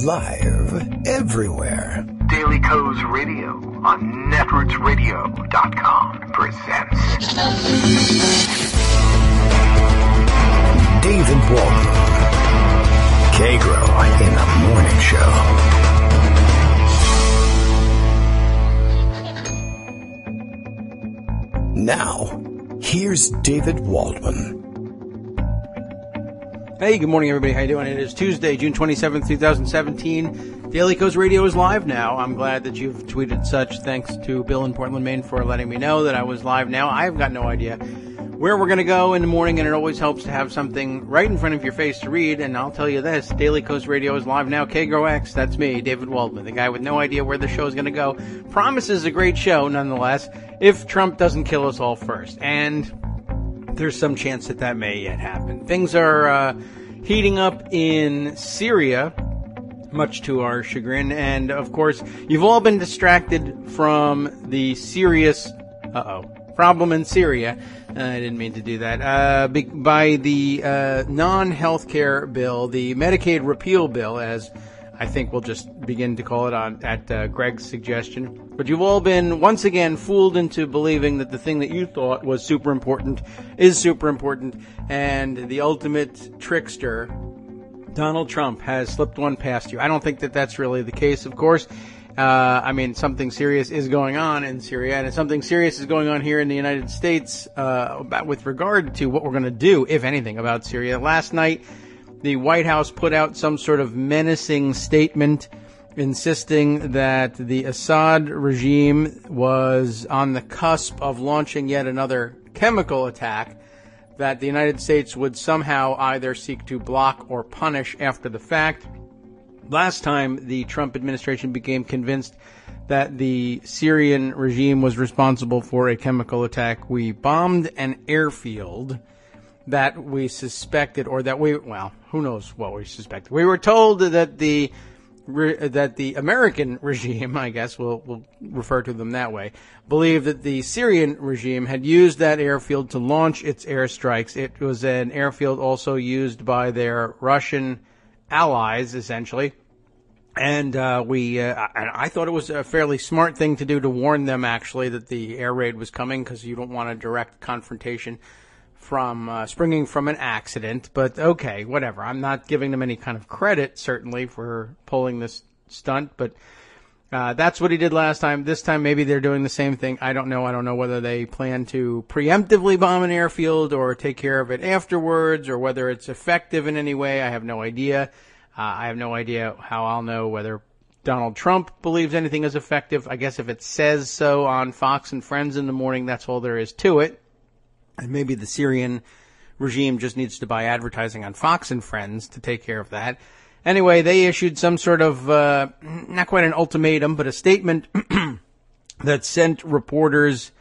Live everywhere. Daily Co's Radio on netrootsradio.com presents David Waldman. Kagro in the Morning Show. Now, here's David Waldman. Hey, good morning, everybody. How you doing? It is Tuesday, June 27th, 2017. Daily Co's Radio is live now. I'm glad that you've tweeted such. Thanks to Bill in Portland, Maine, for letting me know that I was live now. I've got no idea where we're going to go in the morning, and it always helps to have something right in front of your face to read. And I'll tell you this, Daily Co's Radio is live now. Kagro X, that's me, David Waldman, the guy with no idea where the show is going to go. Promises a great show, nonetheless, if Trump doesn't kill us all first. And there's some chance that that may yet happen. Things are heating up in Syria, much to our chagrin. And, of course, you've all been distracted from the serious problem in Syria. I didn't mean to do that. By the non-healthcare bill, the Medicaid repeal bill, as I think we'll just begin to call it at Greg's suggestion. But you've all been, once again, fooled into believing that the thing that you thought was super important is super important, and the ultimate trickster, Donald Trump, has slipped one past you. I don't think that that's really the case, of course. Something serious is going on in Syria, and something serious is going on here in the United States with regard to what we're going to do, if anything, about Syria. Last night, the White House put out some sort of menacing statement insisting that the Assad regime was on the cusp of launching yet another chemical attack that the United States would somehow either seek to block or punish after the fact. Last time the Trump administration became convinced that the Syrian regime was responsible for a chemical attack, we bombed an airfield that we suspected, or that who knows what we suspected. We were told that the American regime, I guess we'll refer to them that way, believed that the Syrian regime had used that airfield to launch its airstrikes. It was an airfield also used by their Russian allies, essentially. And I thought it was a fairly smart thing to do to warn them, actually, that the air raid was coming, because you don't want a direct confrontation from springing from an accident. But okay, whatever. I'm not giving them any kind of credit, certainly, for pulling this stunt. But that's what he did last time. This time, maybe they're doing the same thing. I don't know. I don't know whether they plan to preemptively bomb an airfield or take care of it afterwards, or whether it's effective in any way. I have no idea. I have no idea how I'll know whether Donald Trump believes anything is effective. I guess if it says so on Fox and Friends in the morning, that's all there is to it. And maybe the Syrian regime just needs to buy advertising on Fox and Friends to take care of that. Anyway, they issued some sort of, not quite an ultimatum, but a statement that sent reporters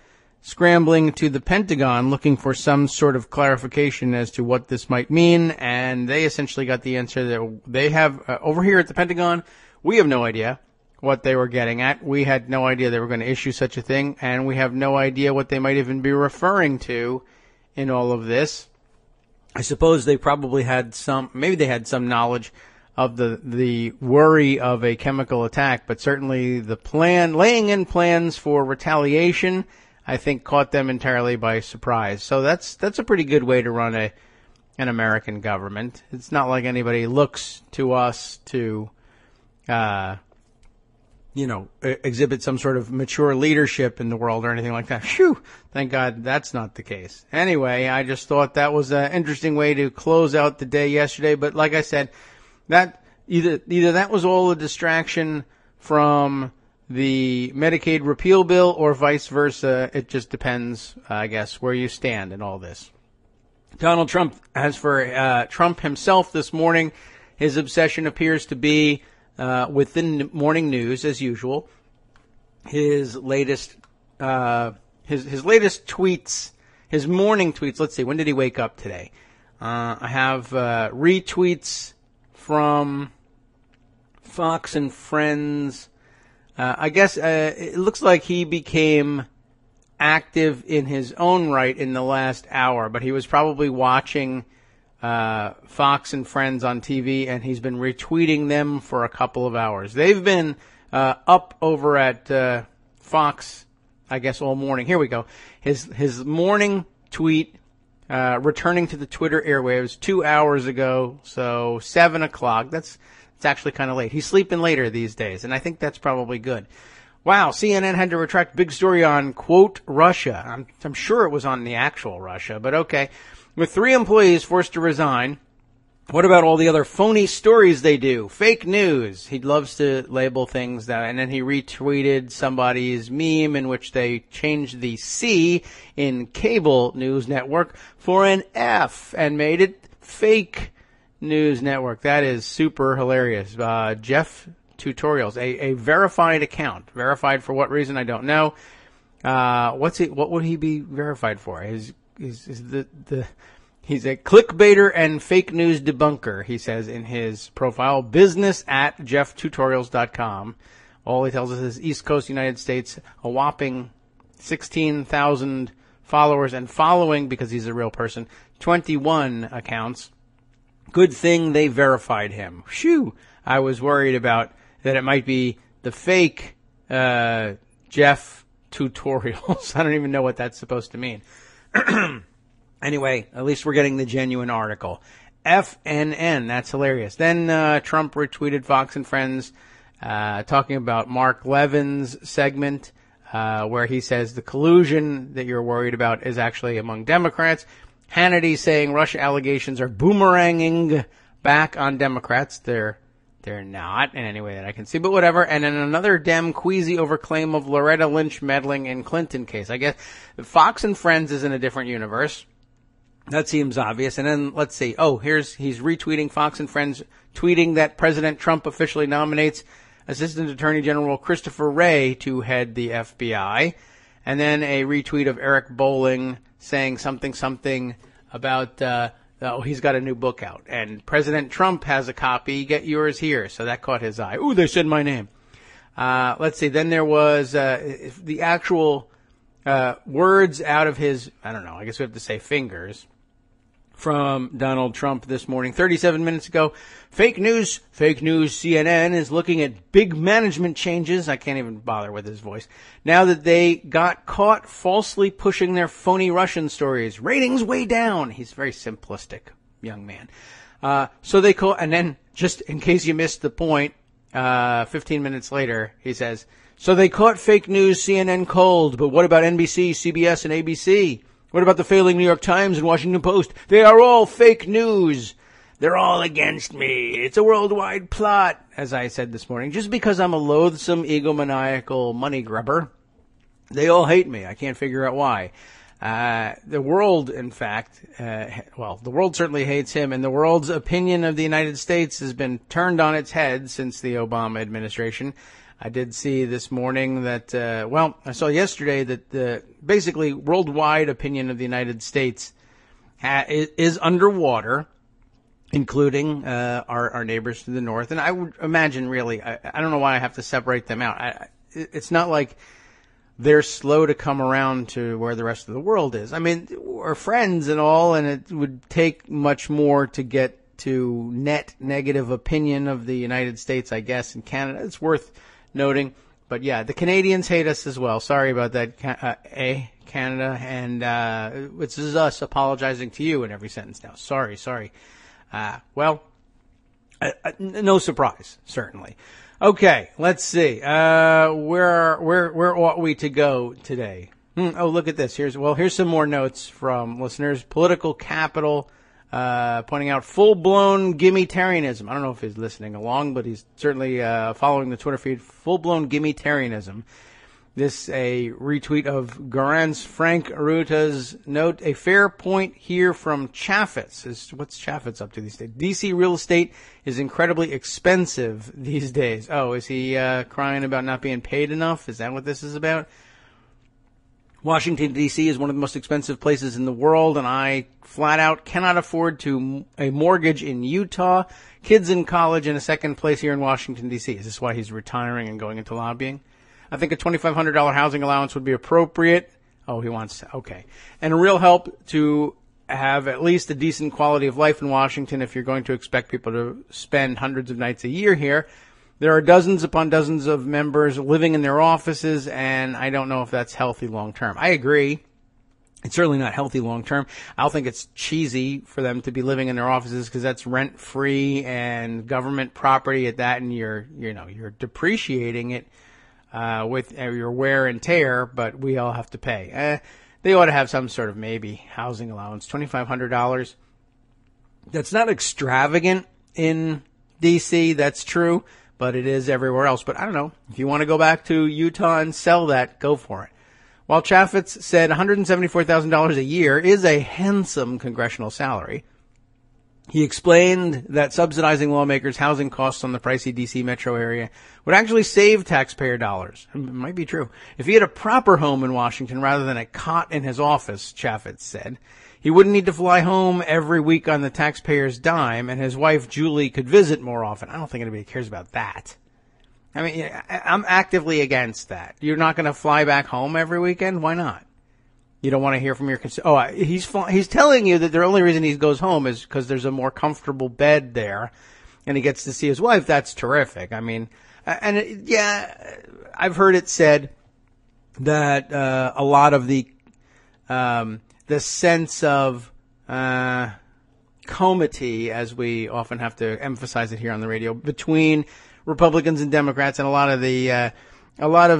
scrambling to the Pentagon looking for some sort of clarification as to what this might mean. And they essentially got the answer that they have over here at the Pentagon. We have no idea what they were getting at. We had no idea they were going to issue such a thing, and we have no idea what they might even be referring to in all of this. I suppose they probably had some knowledge of the worry of a chemical attack, but certainly the laying in plans for retaliation, I think, caught them entirely by surprise. So that's a pretty good way to run an American government. It's not like anybody looks to us to exhibit some sort of mature leadership in the world or anything like that. Phew! Thank God that's not the case. Anyway, I just thought that was an interesting way to close out the day yesterday. But like I said, that either that was all a distraction from the Medicaid repeal bill, or vice versa. It just depends, I guess, where you stand in all this. Donald Trump, as for Trump himself this morning, his obsession appears to be within morning news, as usual. His latest tweets, his morning tweets. Let's see, when did he wake up today? I have retweets from Fox and Friends. I guess it looks like he became active in his own right in the last hour, but he was probably watching Fox and Friends on TV, and he's been retweeting them for a couple of hours. They've been up over at Fox, I guess, all morning. Here we go. His morning tweet, returning to the Twitter airwaves 2 hours ago, so 7 o'clock. It's actually kind of late. He's sleeping later these days, and I think that's probably good. Wow, CNN had to retract big story on, quote, Russia. I'm sure it was on the actual Russia, but okay. With 3 employees forced to resign, what about all the other phony stories they do? Fake news. He loves to label things that, and then he retweeted somebody's meme in which they changed the C in cable news network for an F and made it fake news network. That is super hilarious. Jeff Tutorials, a verified account. Verified for what reason? I don't know. What would he be verified for? He's a clickbaiter and fake news debunker, he says in his profile. Business at jefftutorials.com. All he tells us is East Coast United States, a whopping 16,000 followers and following, because he's a real person, 21 accounts. Good thing they verified him. Phew. I was worried about that it might be the fake Jeff Tutorials. I don't even know what that's supposed to mean. Anyway, at least we're getting the genuine article. FNN, that's hilarious. Then Trump retweeted Fox and Friends talking about Mark Levin's segment where he says the collusion that you're worried about is actually among Democrats. Hannity saying Russia allegations are boomeranging back on Democrats. They're not in any way that I can see, but whatever. And then another Dem queasy over claim of Loretta Lynch meddling in Clinton case. I guess Fox and Friends is in a different universe. That seems obvious. And then let's see. Oh, he's retweeting Fox and Friends tweeting that President Trump officially nominates Assistant Attorney General Christopher Wray to head the FBI. And then a retweet of Eric Bolling saying something about, he's got a new book out. And President Trump has a copy. Get yours here. So that caught his eye. Ooh, they said my name. Let's see. Then there was the actual words out of his, I don't know, I guess we have to say fingers, from Donald Trump this morning, 37 minutes ago. Fake news, CNN is looking at big management changes. I can't even bother with his voice. Now that they got caught falsely pushing their phony Russian stories. Ratings way down. He's a very simplistic young man. So they call, and then just in case you missed the point, 15 minutes later, he says, so they caught fake news CNN cold, but what about NBC, CBS, and ABC? What about the failing New York Times and Washington Post? They are all fake news. They're all against me. It's a worldwide plot, as I said this morning. Just because I'm a loathsome, egomaniacal money grubber, they all hate me. I can't figure out why. The world, in fact, the world certainly hates him, and the world's opinion of the United States has been turned on its head since the Obama administration. I did see this morning that, I saw yesterday that basically worldwide opinion of the United States is underwater, including our neighbors to the north. And I would imagine, really, I don't know why I have to separate them out. It's not like they're slow to come around to where the rest of the world is. I mean, we're friends and all, and it would take much more to get to net negative opinion of the United States, I guess, and Canada. It's worth noting. But yeah, the Canadians hate us as well. Sorry about that, Canada. And this is us apologizing to you in every sentence now. Sorry. No surprise, certainly. Okay, let's see. Where ought we to go today? Oh, look at this. Here's some more notes from listeners. Political Capital pointing out full-blown gimmitarianism. I don't know if he's listening along, but he's certainly following the Twitter feed. Full-blown gimmitarianism. This a retweet of Garance Frank Ruta's note. A fair point here from Chaffetz. What's Chaffetz up to these days? DC real estate is incredibly expensive these days. Oh, is he crying about not being paid enough? Is that what this is about? Washington, D.C. is one of the most expensive places in the world, and I flat out cannot afford a mortgage in Utah, kids in college, and a second place here in Washington, D.C. Is this why he's retiring and going into lobbying? I think a $2,500 housing allowance would be appropriate. Oh, he wants, okay. And a real help to have at least a decent quality of life in Washington if you're going to expect people to spend hundreds of nights a year here. There are dozens upon dozens of members living in their offices, and I don't know if that's healthy long term. I agree. It's certainly not healthy long term. I don't think it's cheesy for them to be living in their offices because that's rent free and government property at that, and you're depreciating it with your wear and tear, but we all have to pay. They ought to have some sort of maybe housing allowance, $2,500. That's not extravagant in D.C., that's true, but it is everywhere else. But I don't know. If you want to go back to Utah and sell that, go for it. While Chaffetz said $174,000 a year is a handsome congressional salary, he explained that subsidizing lawmakers' housing costs on the pricey D.C. metro area would actually save taxpayer dollars. It might be true. If he had a proper home in Washington rather than a cot in his office, Chaffetz said, he wouldn't need to fly home every week on the taxpayer's dime, and his wife, Julie, could visit more often. I don't think anybody cares about that. I mean, I'm actively against that. You're not going to fly back home every weekend? Why not? You don't want to hear from your he's telling you that the only reason he goes home is because there's a more comfortable bed there, and he gets to see his wife. That's terrific. I mean, I've heard it said that a lot of the sense of comity, as we often have to emphasize it here on the radio, between Republicans and Democrats, and a lot of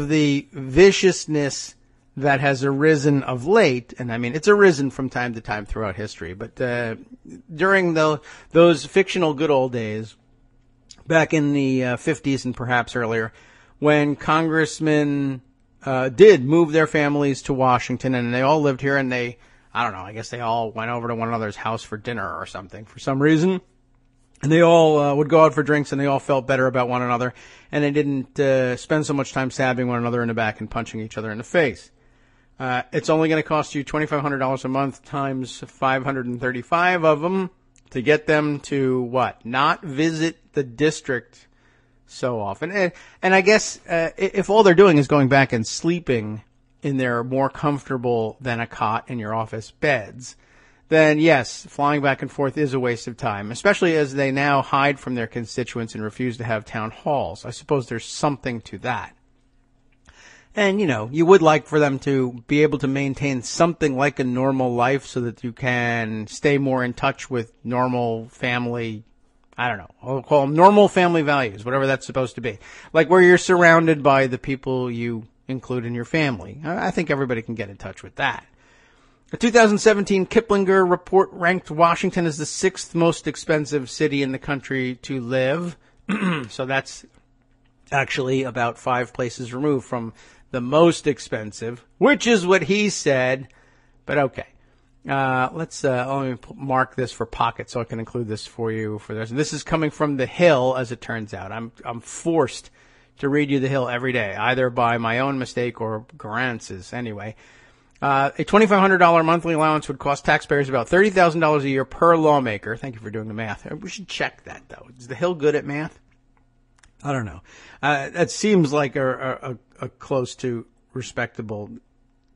the viciousness that has arisen of late, and I mean it's arisen from time to time throughout history, but during those fictional good old days, back in the 50s and perhaps earlier, when congressmen did move their families to Washington and they all lived here, and I guess they all went over to one another's house for dinner or something for some reason. And they all would go out for drinks, and they all felt better about one another, and they didn't spend so much time stabbing one another in the back and punching each other in the face. It's only going to cost you $2,500 a month times 535 of them to get them to what? Not visit the district so often. And I guess if all they're doing is going back and sleeping in their more comfortable than a cot in your office beds, then yes, flying back and forth is a waste of time, especially as they now hide from their constituents and refuse to have town halls. I suppose there's something to that. And, you would like for them to be able to maintain something like a normal life so that you can stay more in touch with normal family, I'll call them normal family values, whatever that's supposed to be. Like where you're surrounded by the people you include in your family. I think everybody can get in touch with that. A 2017 Kiplinger report ranked Washington as the 6th most expensive city in the country to live. So that's actually about 5 places removed from the most expensive, which is what he said. But okay. Let me mark this for Pocket so I can include this for you for this. And this is coming from The Hill, as it turns out. I'm forced to read you The Hill every day, either by my own mistake or Grantz's. Anyway. A $2,500 monthly allowance would cost taxpayers about $30,000 a year per lawmaker. Thank you for doing the math. We should check that, though. Is The Hill good at math? I don't know. That seems like a close to respectable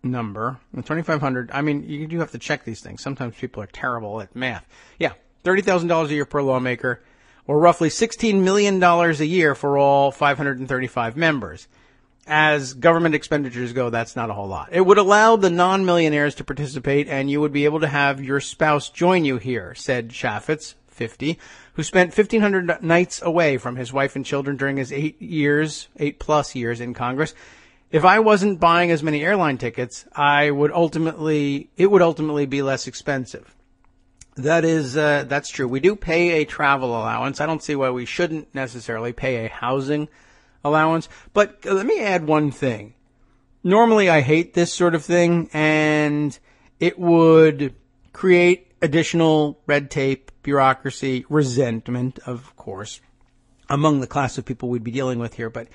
number. $2,500. I mean, you do have to check these things. Sometimes people are terrible at math. Yeah, $30,000 a year per lawmaker, or roughly $16 million a year for all 535 members. As government expenditures go, that's not a whole lot. It would allow the non-millionaires to participate, and you would be able to have your spouse join you here, said Chaffetz, 50, who spent 1,500 nights away from his wife and children during his 8+ years in Congress. If I wasn't buying as many airline tickets, it would ultimately be less expensive. That's true. We do pay a travel allowance. I don't see why we shouldn't necessarily pay a housing allowance. But let me add one thing. Normally I hate this sort of thing, and it would create additional red tape, bureaucracy, resentment, of course, among the class of people we'd be dealing with here. But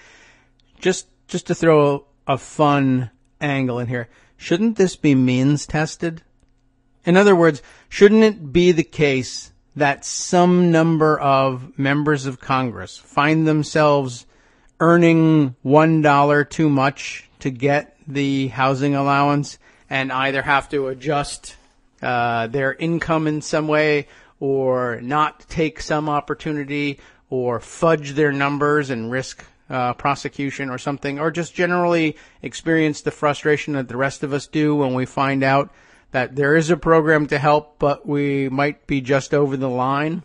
just to throw a fun angle in here, shouldn't this be means tested? In other words, shouldn't it be the case that some number of members of Congress find themselves earning $1 too much to get the housing allowance and either have to adjust their income in some way, or not take some opportunity, or fudge their numbers and risk prosecution or something, or just generally experience the frustration that the rest of us do when we find out that there is a program to help, but we might be just over the line.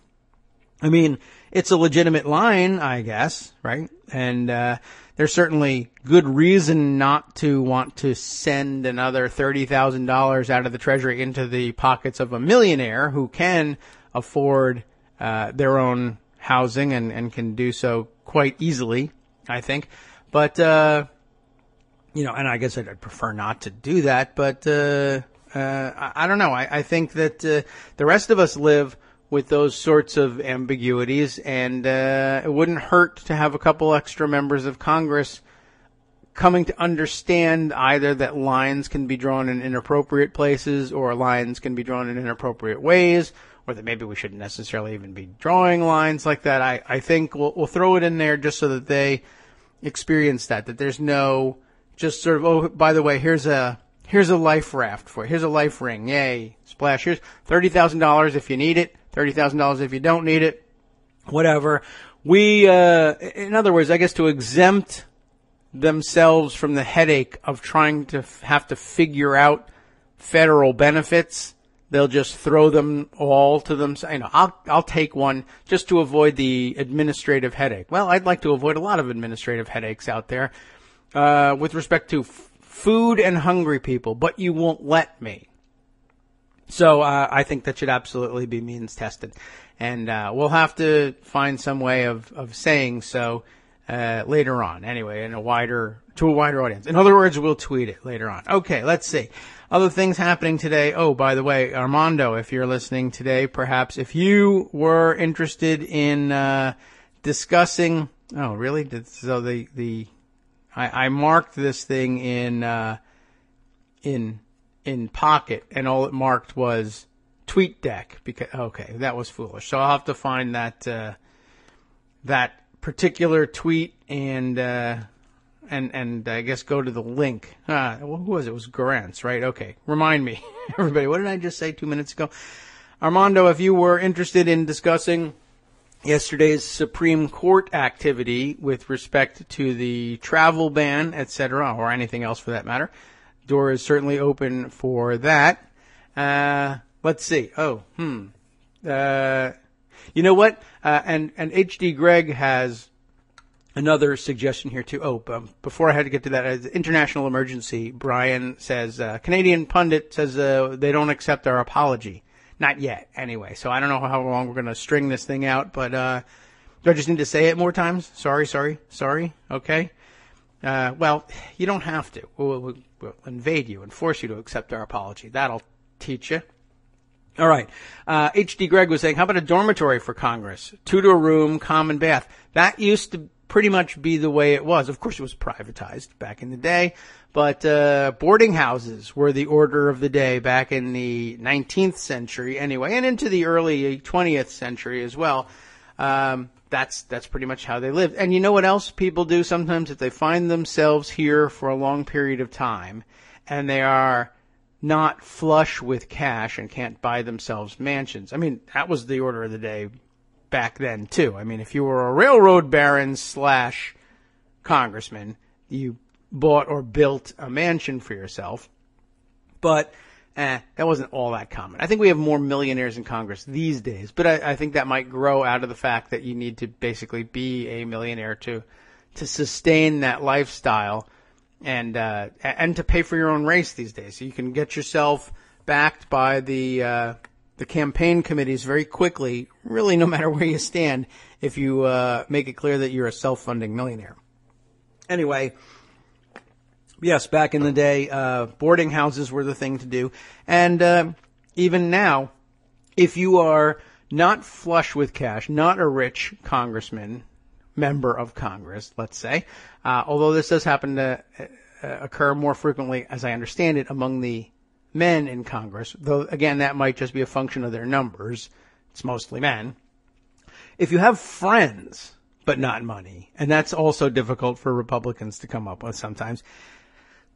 I mean, it's a legitimate line, I guess, right? And there's certainly good reason not to want to send another $30,000 out of the Treasury into the pockets of a millionaire who can afford their own housing and can do so quite easily, I think. But, and I guess I'd prefer not to do that, but I don't know. I think that the rest of us live with those sorts of ambiguities, and it wouldn't hurt to have a couple extra members of Congress coming to understand either that lines can be drawn in inappropriate places, or lines can be drawn in inappropriate ways, or that maybe we shouldn't necessarily even be drawing lines like that. I think we'll throw it in there just so that they experience that there's no just sort of, oh, by the way, here's a life raft for you. Here's a life ring. Yay. Splash. Here's $30,000 if you need it. $30,000 if you don't need it. Whatever. In other words, I guess to exempt themselves from the headache of trying to have to figure out federal benefits, they'll just throw them all to them. I'll take one just to avoid the administrative headache. Well, I'd like to avoid a lot of administrative headaches out there, with respect to food and hungry people, but you won't let me. So I think that should absolutely be means tested, and we'll have to find some way of saying so later on. Anyway, to a wider audience. In other words, we'll tweet it later on. Okay, let's see other things happening today. Oh, by the way, Armando, if you're listening today, perhaps if you were interested in discussing. Oh, really? So I marked this thing in Pocket, and all it marked was TweetDeck, because, okay, that was foolish. So I'll have to find that particular tweet and I guess go to the link. Who was it? It was Garance, right? Okay. Remind me, everybody. What did I just say 2 minutes ago? Armando, if you were interested in discussing yesterday's Supreme Court activity with respect to the travel ban, etc., or anything else for that matter, door is certainly open for that. Let's see. You know what? And H.D. Gregg has another suggestion here too. Before I had to get to that, as international emergency, Brian says, Canadian pundit says they don't accept our apology. Not yet, anyway. So I don't know how long we're going to string this thing out, but do I just need to say it more times? Sorry. Okay. Well, you don't have to. We'll invade you and force you to accept our apology. That'll teach you. All right. H.D. Gregg was saying, how about a dormitory for Congress? 2 to a room, common bath. That used to pretty much be the way it was. Of course, it was privatized back in the day, but boarding houses were the order of the day back in the 19th century anyway, and into the early 20th century as well. That's pretty much how they lived. And you know what else people do sometimes? If they find themselves here for a long period of time and they are not flush with cash and can't buy themselves mansions. I mean, that was the order of the day back then too. I mean, if you were a railroad baron / congressman, you bought or built a mansion for yourself. But that wasn't all that common. I think we have more millionaires in Congress these days, but I think that might grow out of the fact that you need to basically be a millionaire to sustain that lifestyle and to pay for your own race these days. So you can get yourself backed by the campaign committees very quickly, really no matter where you stand, if you make it clear that you're a self-funding millionaire. Anyway, yes, back in the day, boarding houses were the thing to do. And even now, if you are not flush with cash, not a rich congressman, member of Congress, let's say, although this does happen to occur more frequently, as I understand it, among the men in Congress, though, again, that might just be a function of their numbers. It's mostly men. If you have friends, but not money, and that's also difficult for Republicans to come up with sometimes,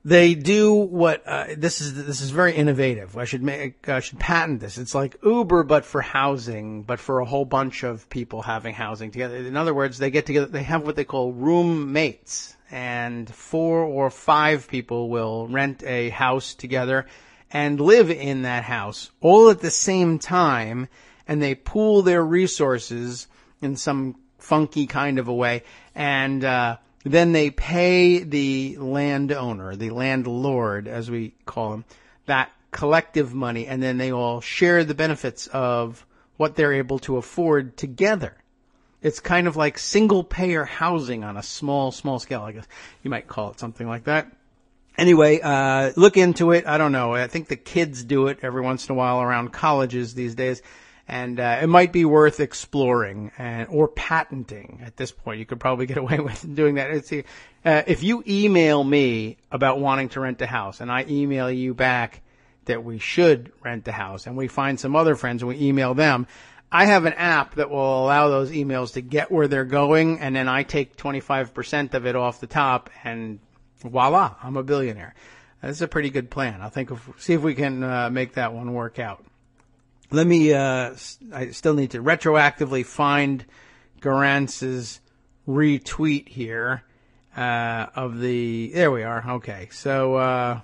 They do what this is very innovative. I should patent this. It's like Uber, but for housing, but for a whole bunch of people having housing together. In other words, they get together. They have what they call roommates, and 4 or 5 people will rent a house together and live in that house all at the same time, and they pool their resources in some funky kind of a way, and then they pay the landowner, the landlord, as we call him, that collective money, and then they all share the benefits of what they're able to afford together. It's kind of like single-payer housing on a small scale, I guess. You might call it something like that. Anyway, look into it. I don't know. I think the kids do it every once in a while around colleges these days. And it might be worth exploring or patenting at this point. You could probably get away with doing that. If you email me about wanting to rent a house, and I email you back that we should rent a house, and we find some other friends and we email them, I have an app that will allow those emails to get where they're going, and then I take 25% of it off the top, and voila, I'm a billionaire. That's a pretty good plan. See if we can make that one work out. Let me, I still need to retroactively find Garantz's retweet here, there we are. Okay. So,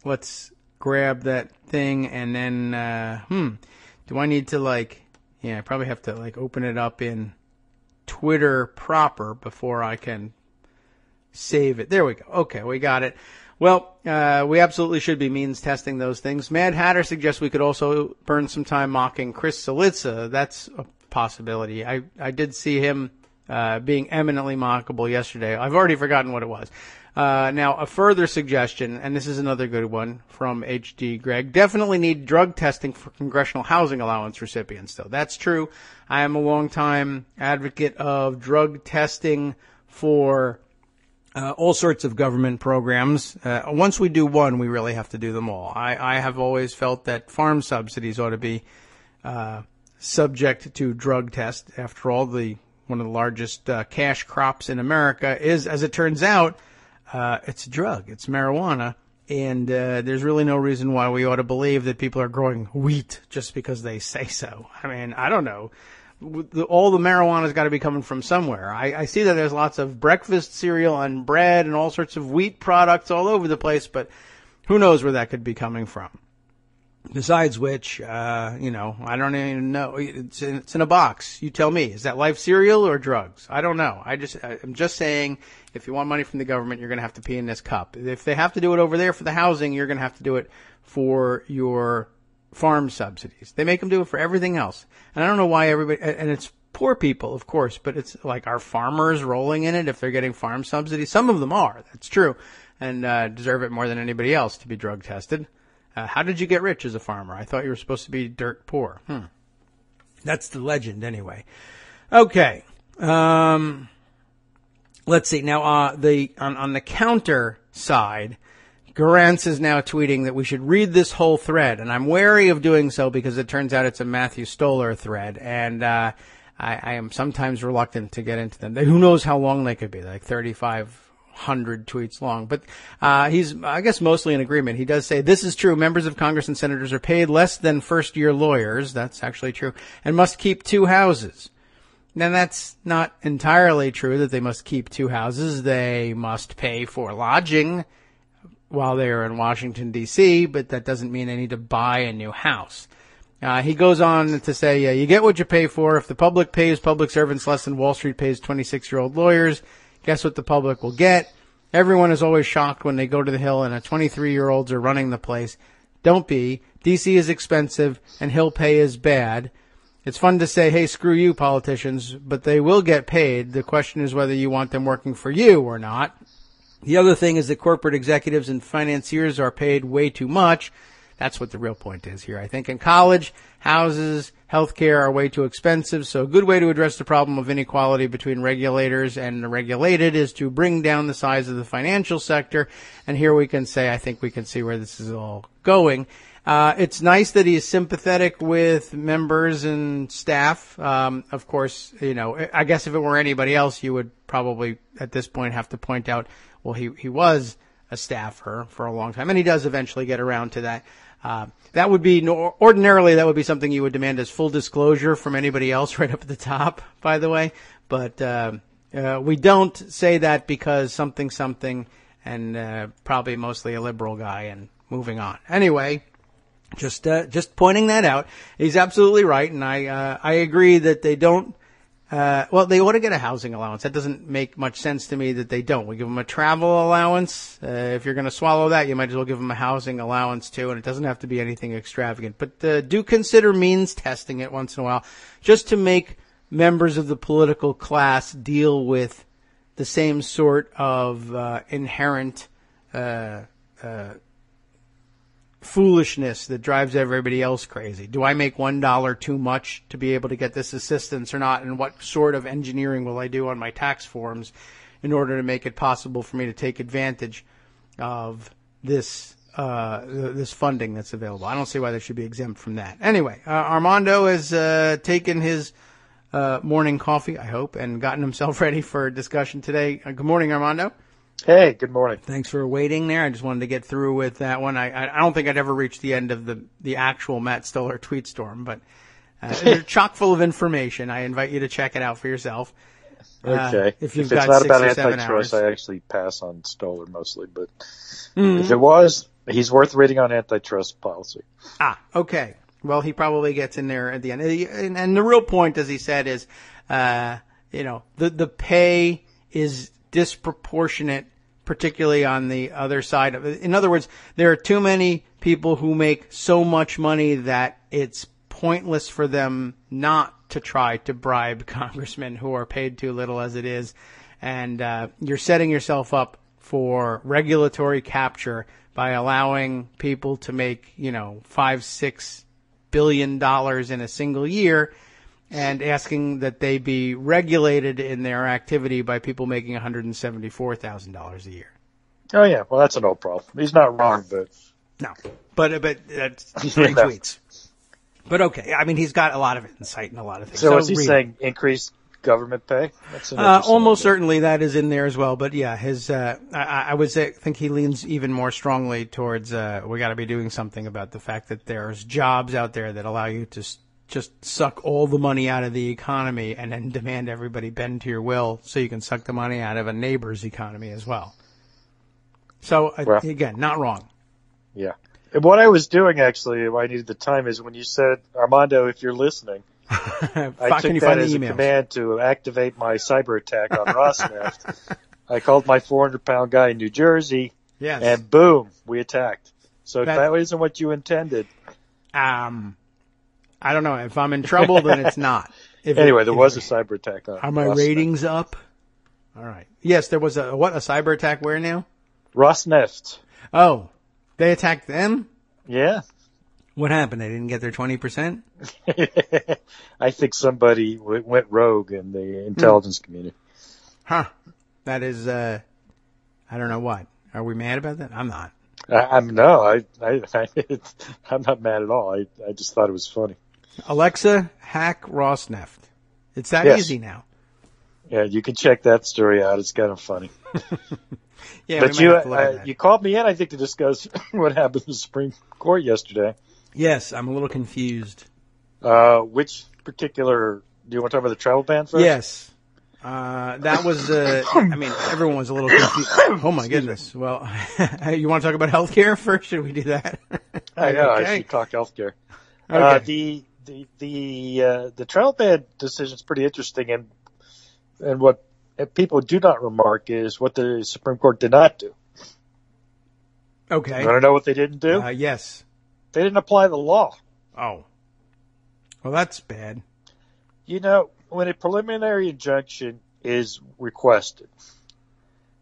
let's grab that thing and then, do I need to I probably have to open it up in Twitter proper before I can save it. There we go. Okay. We got it. Well, we absolutely should be means testing those things. Mad Hatter suggests we could also burn some time mocking Chris Cillizza. That's a possibility. I did see him being eminently mockable yesterday. I've already forgotten what it was. Now, a further suggestion, and this is another good one from HD Greg, definitely need drug testing for congressional housing allowance recipients, though. That's true. I am a longtime advocate of drug testing for all sorts of government programs. Once we do one, we really have to do them all. I have always felt that farm subsidies ought to be subject to drug test. After all, one of the largest cash crops in America is, as it turns out, it's a drug. It's marijuana. And there's really no reason why we ought to believe that people are growing wheat just because they say so. I mean, I don't know. All the marijuana's got to be coming from somewhere. I see that there's lots of breakfast cereal and bread and all sorts of wheat products all over the place, but who knows where that could be coming from. Besides which, I don't even know. It's in a box. You tell me. Is that Life cereal or drugs? I don't know. I'm just saying, if you want money from the government, you're going to have to pee in this cup. If they have to do it over there for the housing, you're going to have to do it for your farm subsidies. They make them do it for everything else. And I don't know why everybody, and it's poor people, of course, but it's like, are farmers rolling in it if they're getting farm subsidies? Some of them are. That's true. And deserve it more than anybody else to be drug tested. How did you get rich as a farmer? I thought you were supposed to be dirt poor. That's the legend anyway. Okay. Let's see. Now, on the counter side, Garance is now tweeting that we should read this whole thread, and I'm wary of doing so because it turns out it's a Matthew Stoller thread, and I am sometimes reluctant to get into them. Who knows how long they could be, like 3,500 tweets long. But he's, I guess, mostly in agreement. He does say, this is true. Members of Congress and senators are paid less than first-year lawyers. That's actually true. And must keep 2 houses. Now, that's not entirely true that they must keep 2 houses. They must pay for lodging while they are in Washington, D.C., but that doesn't mean they need to buy a new house. He goes on to say, you get what you pay for. If the public pays public servants less than Wall Street pays 26-year-old lawyers, guess what the public will get? Everyone is always shocked when they go to the Hill and 23-year-olds are running the place. Don't be. D.C. is expensive and Hill pay is bad. It's fun to say, hey, screw you, politicians, but they will get paid. The question is whether you want them working for you or not. The other thing is that corporate executives and financiers are paid way too much. That's what the real point is here. I think in college, houses, healthcare are way too expensive. So a good way to address the problem of inequality between regulators and the regulated is to bring down the size of the financial sector. And here we can say, I think we can see where this is all going. It's nice that he's sympathetic with members and staff. Of course, I guess if it were anybody else, you would probably at this point have to point out, well, he was a staffer for a long time, and he does eventually get around to that. That would be ordinarily that would be something you would demand as full disclosure from anybody else right up at the top, by the way. But we don't say that because something, and probably mostly a liberal guy. And moving on. Anyway, just pointing that out. He's absolutely right, and I agree that they don't. They ought to get a housing allowance. That doesn't make much sense to me that they don't. We give them a travel allowance. If you're going to swallow that, you might as well give them a housing allowance too, and it doesn't have to be anything extravagant. But do consider means testing it once in a while, just to make members of the political class deal with the same sort of inherent foolishness that drives everybody else crazy. Do I make $1 too much to be able to get this assistance or not? And what sort of engineering will I do on my tax forms in order to make it possible for me to take advantage of this this funding that's available? I don't see why they should be exempt from that. Anyway, Armando has taken his morning coffee, I hope, and gotten himself ready for a discussion today. Good morning, Armando. Hey, good morning. Thanks for waiting there. I just wanted to get through with that one. I don't think I'd ever reach the end of the actual Matt Stoller tweet storm, but they're chock full of information. I invite you to check it out for yourself. Okay. If you've it's got not 6 about or 7 antitrust, hours. I actually pass on Stoller mostly, but if it was, he's worth reading on antitrust policy. Okay. Well, he probably gets in there at the end. And the real point, as he said, is, the pay is disproportionate, particularly on the other side of it. In other words, there are too many people who make so much money that it's pointless for them not to try to bribe congressmen who are paid too little as it is. And you're setting yourself up for regulatory capture by allowing people to make, $5-6 billion in a single year, and asking that they be regulated in their activity by people making $174,000 a year. Oh, yeah. Well, that's an old problem. He's not wrong, but... No. But that's 3 tweets. But okay. I mean, he's got a lot of insight and a lot of things. So is he saying increase government pay? That's almost certainly that is in there as well. But yeah, his I would think he leans even more strongly towards we got to be doing something about the fact that there's jobs out there that allow you to just suck all the money out of the economy and then demand everybody bend to your will so you can suck the money out of a neighbor's economy as well. So, again, not wrong. Yeah. And what I was doing, actually, why I needed the time, is when you said, Armando, if you're listening, I took that as a command to activate my cyber attack on Rosneft. I called my 400-pound guy in New Jersey, and boom, we attacked. So if that isn't what you intended... I don't know. If I'm in trouble, then it's not. Anyway, there was a cyber attack on. Are my ratings up? All right. Yes, there was a cyber attack where now? Rosneft. Oh, they attacked them? Yeah. What happened? They didn't get their 20%? I think somebody went rogue in the intelligence community. Huh. That is, I don't know what. Are we mad about that? I'm not. I'm not mad at all. I just thought it was funny. Alexa, hack Rosneft. It's that easy now. Yeah, you can check that story out. It's kind of funny. Yeah, but you called me in, I think, to discuss what happened in the Supreme Court yesterday. Yes, I'm a little confused. Which particular? Do you want to talk about the travel ban first? Yes. That was, everyone was a little confused. Oh my goodness. Well, you want to talk about healthcare first? Should we do that? I know. Okay. I should talk healthcare. Okay. The travel ban decision is pretty interesting, and what people do not remark is what the Supreme Court did not do. Okay. You want to know what they didn't do? Yes. They didn't apply the law. Oh. Well, that's bad. When a preliminary injunction is requested,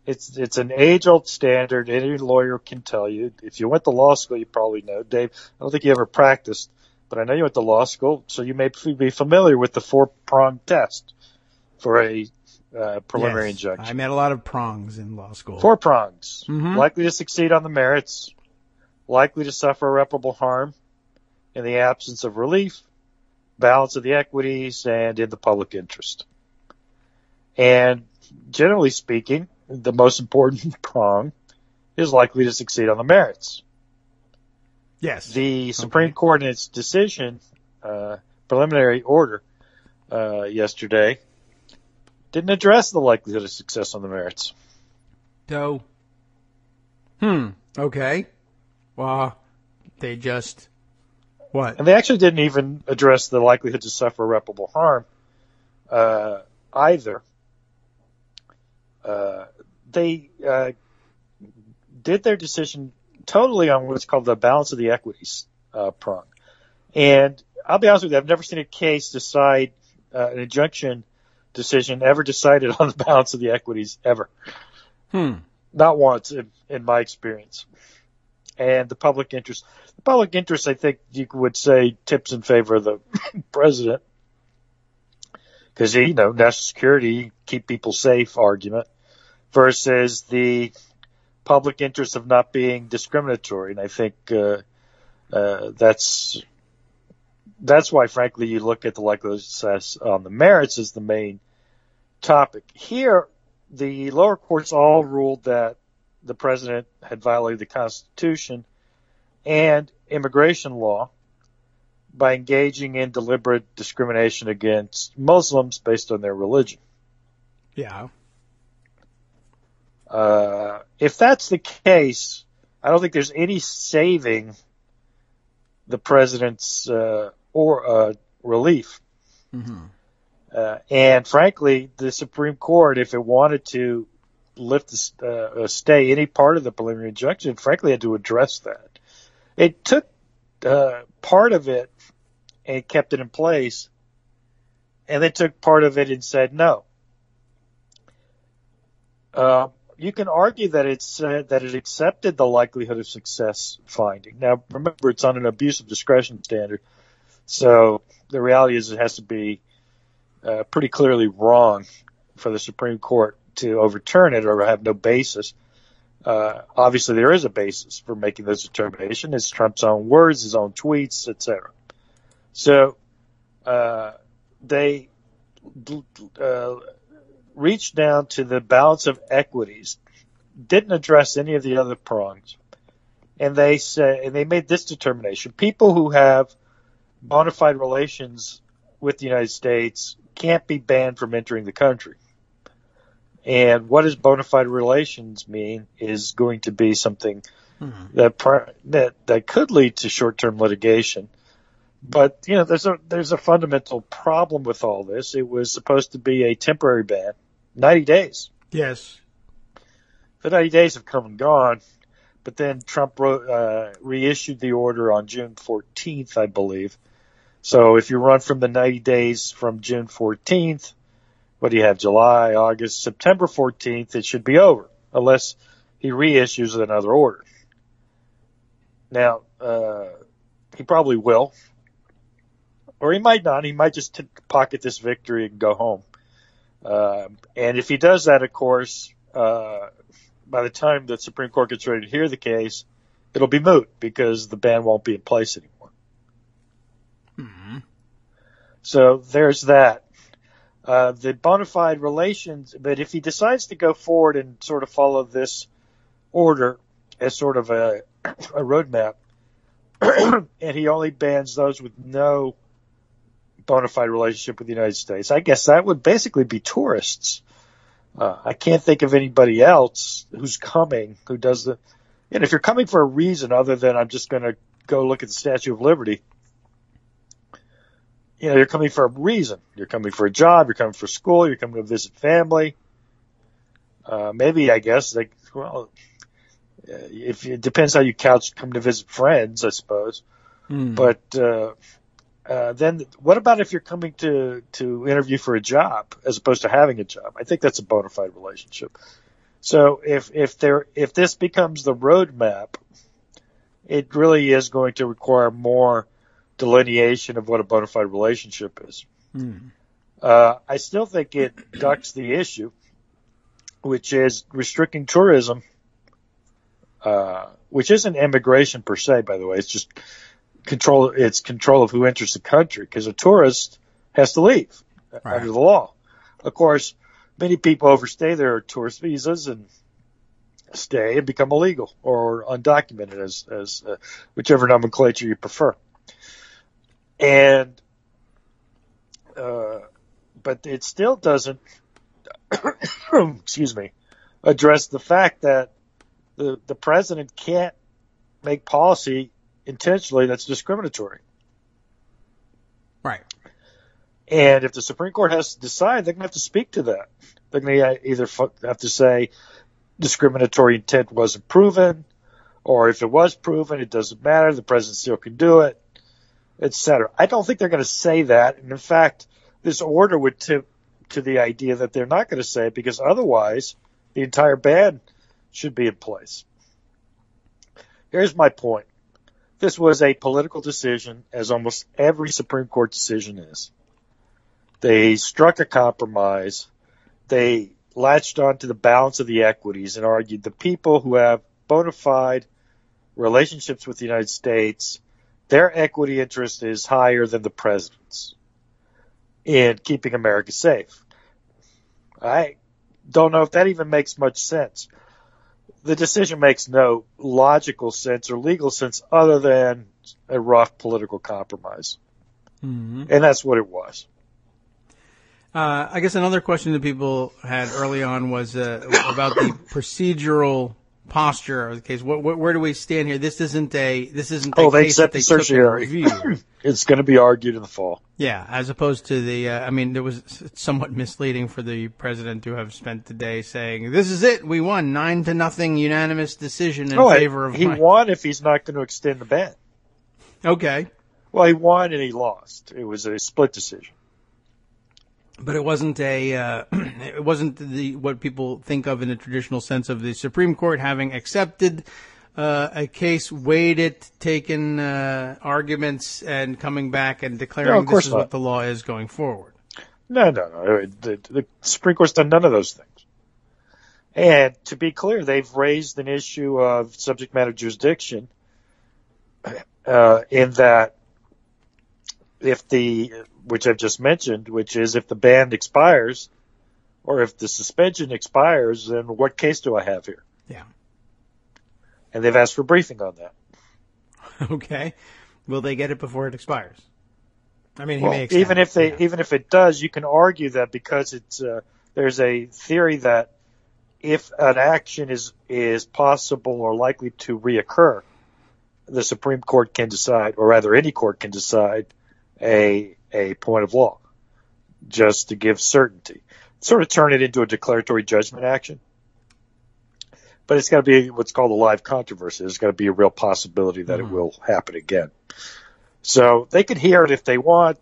it's an age-old standard. Any lawyer can tell you. If you went to law school, you probably know. Dave, I don't think you ever practiced, but I know you went to law school, so you may be familiar with the 4-pronged test for a preliminary injunction. I met a lot of prongs in law school. 4 prongs. Mm-hmm. Likely to succeed on the merits, likely to suffer irreparable harm in the absence of relief, balance of the equities, and in the public interest. And generally speaking, the most important prong is likely to succeed on the merits. Yes. The Supreme Court, in its decision, preliminary order yesterday, didn't address the likelihood of success on the merits. So, okay. Well, they just, what? And they actually didn't even address the likelihood to suffer irreparable harm either. They did their decision totally on what's called the balance of the equities prong. And I'll be honest with you, I've never seen a case decide, an injunction decision ever decided on the balance of the equities ever. Not once in my experience. And the public interest, I think you would say, tips in favor of the president. Because, national security, keep people safe argument versus the public interest of not being discriminatory. And I think that's why, frankly, you look at the likelihood of success on the merits as the main topic. Here, the lower courts all ruled that the president had violated the Constitution and immigration law by engaging in deliberate discrimination against Muslims based on their religion. Yeah. If that's the case, I don't think there's any saving the president's relief. And frankly, the Supreme Court, if it wanted to lift stay any part of the preliminary injunction, frankly, had to address that. It took part of it and kept it in place, and they took part of it and said no. You can argue that it accepted the likelihood of success finding. Now, remember, it's on an abuse of discretion standard, so the reality is it has to be pretty clearly wrong for the Supreme Court to overturn it or have no basis. Obviously, there is a basis for making those determinations. It's Trump's own words, his own tweets, etc. So they reached down to the balance of equities, didn't address any of the other prongs, and they made this determination: people who have bona fide relations with the United States can't be banned from entering the country. And what does bona fide relations mean is going to be something that could lead to short-term litigation. But, there's a fundamental problem with all this. It was supposed to be a temporary ban, 90 days. Yes. The 90 days have come and gone, but then Trump reissued the order on June 14th, I believe. So if you run from the 90 days from June 14th, what do you have, July, August, September 14th, it should be over, unless he reissues another order. Now, he probably will, or he might not. He might just pocket this victory and go home. And if he does that, of course, by the time the Supreme Court gets ready to hear the case, it'll be moot because the ban won't be in place anymore. So there's that. The bona fide relations, but if he decides to go forward and sort of follow this order as sort of a roadmap, and he only bans those with no bona fide relationship with the United States, I guess that would basically be tourists. I can't think of anybody else who's coming who does the. And if you're coming for a reason other than I'm just going to go look at the Statue of Liberty, you're coming for a reason. You're coming for a job. You're coming for school. You're coming to visit family. Maybe, I guess, if it depends how you couch come to visit friends, I suppose. But then what about if you're coming to interview for a job as opposed to having a job? I think that's a bona fide relationship. So if this becomes the roadmap, it really is going to require more delineation of what a bona fide relationship is. I still think it ducks the issue, which is restricting tourism, which isn't immigration per se, by the way. It's just control of who enters the country, because a tourist has to leave under the law. Of course, many people overstay their tourist visas, and stay and become illegal or undocumented, as whichever nomenclature you prefer. And but it still doesn't, excuse me, address the fact that the president can't make policy intentionally that's discriminatory. Right. And if the Supreme Court has to decide, they're going to have to speak to that. They're going to either have to say discriminatory intent wasn't proven, or if it was proven, it doesn't matter, the president still can do it, etc. I don't think they're going to say that. And in fact, this order would tip to the idea that they're not going to say it, because otherwise the entire ban should be in place. Here's my point. This was a political decision, as almost every Supreme Court decision is. They struck a compromise. They latched onto the balance of the equities and argued the people who have bona fide relationships with the United States, their equity interest is higher than the president's in keeping America safe. I don't know if that even makes much sense. The decision makes no logical sense or legal sense other than a rough political compromise. Mm-hmm. And that's what it was. I guess another question that people had early on was about the procedural posture of the case. Where do we stand here? This isn't a case that they took in review. It's going to be argued in the fall. Yeah, as opposed to the, there was somewhat misleading for the president to have spent the day saying, this is it, we won, 9-0 unanimous decision in favor of he won if he's not going to extend the ban. Okay. Well, he won and he lost. It was a split decision. But it wasn't what people think of in the traditional sense of the Supreme Court having accepted a case, weighed it, taken arguments, and coming back and declaring this is what the law is going forward. No. The Supreme Court's done none of those things. And to be clear, they've raised an issue of subject matter jurisdiction in that which I've just mentioned, which is if the ban expires or if the suspension expires, then what case do I have here? Yeah. And they've asked for a briefing on that. Okay. Will they get it before it expires? I mean, may extend even if it does, you can argue that because it's there's a theory that if an action is possible or likely to reoccur, the Supreme Court can decide, or rather any court can decide, a point of law, just to give certainty. Sort of turn it into a declaratory judgment action. But it's got to be what's called a live controversy. There's got to be a real possibility that it will happen again. So they could hear it if they want.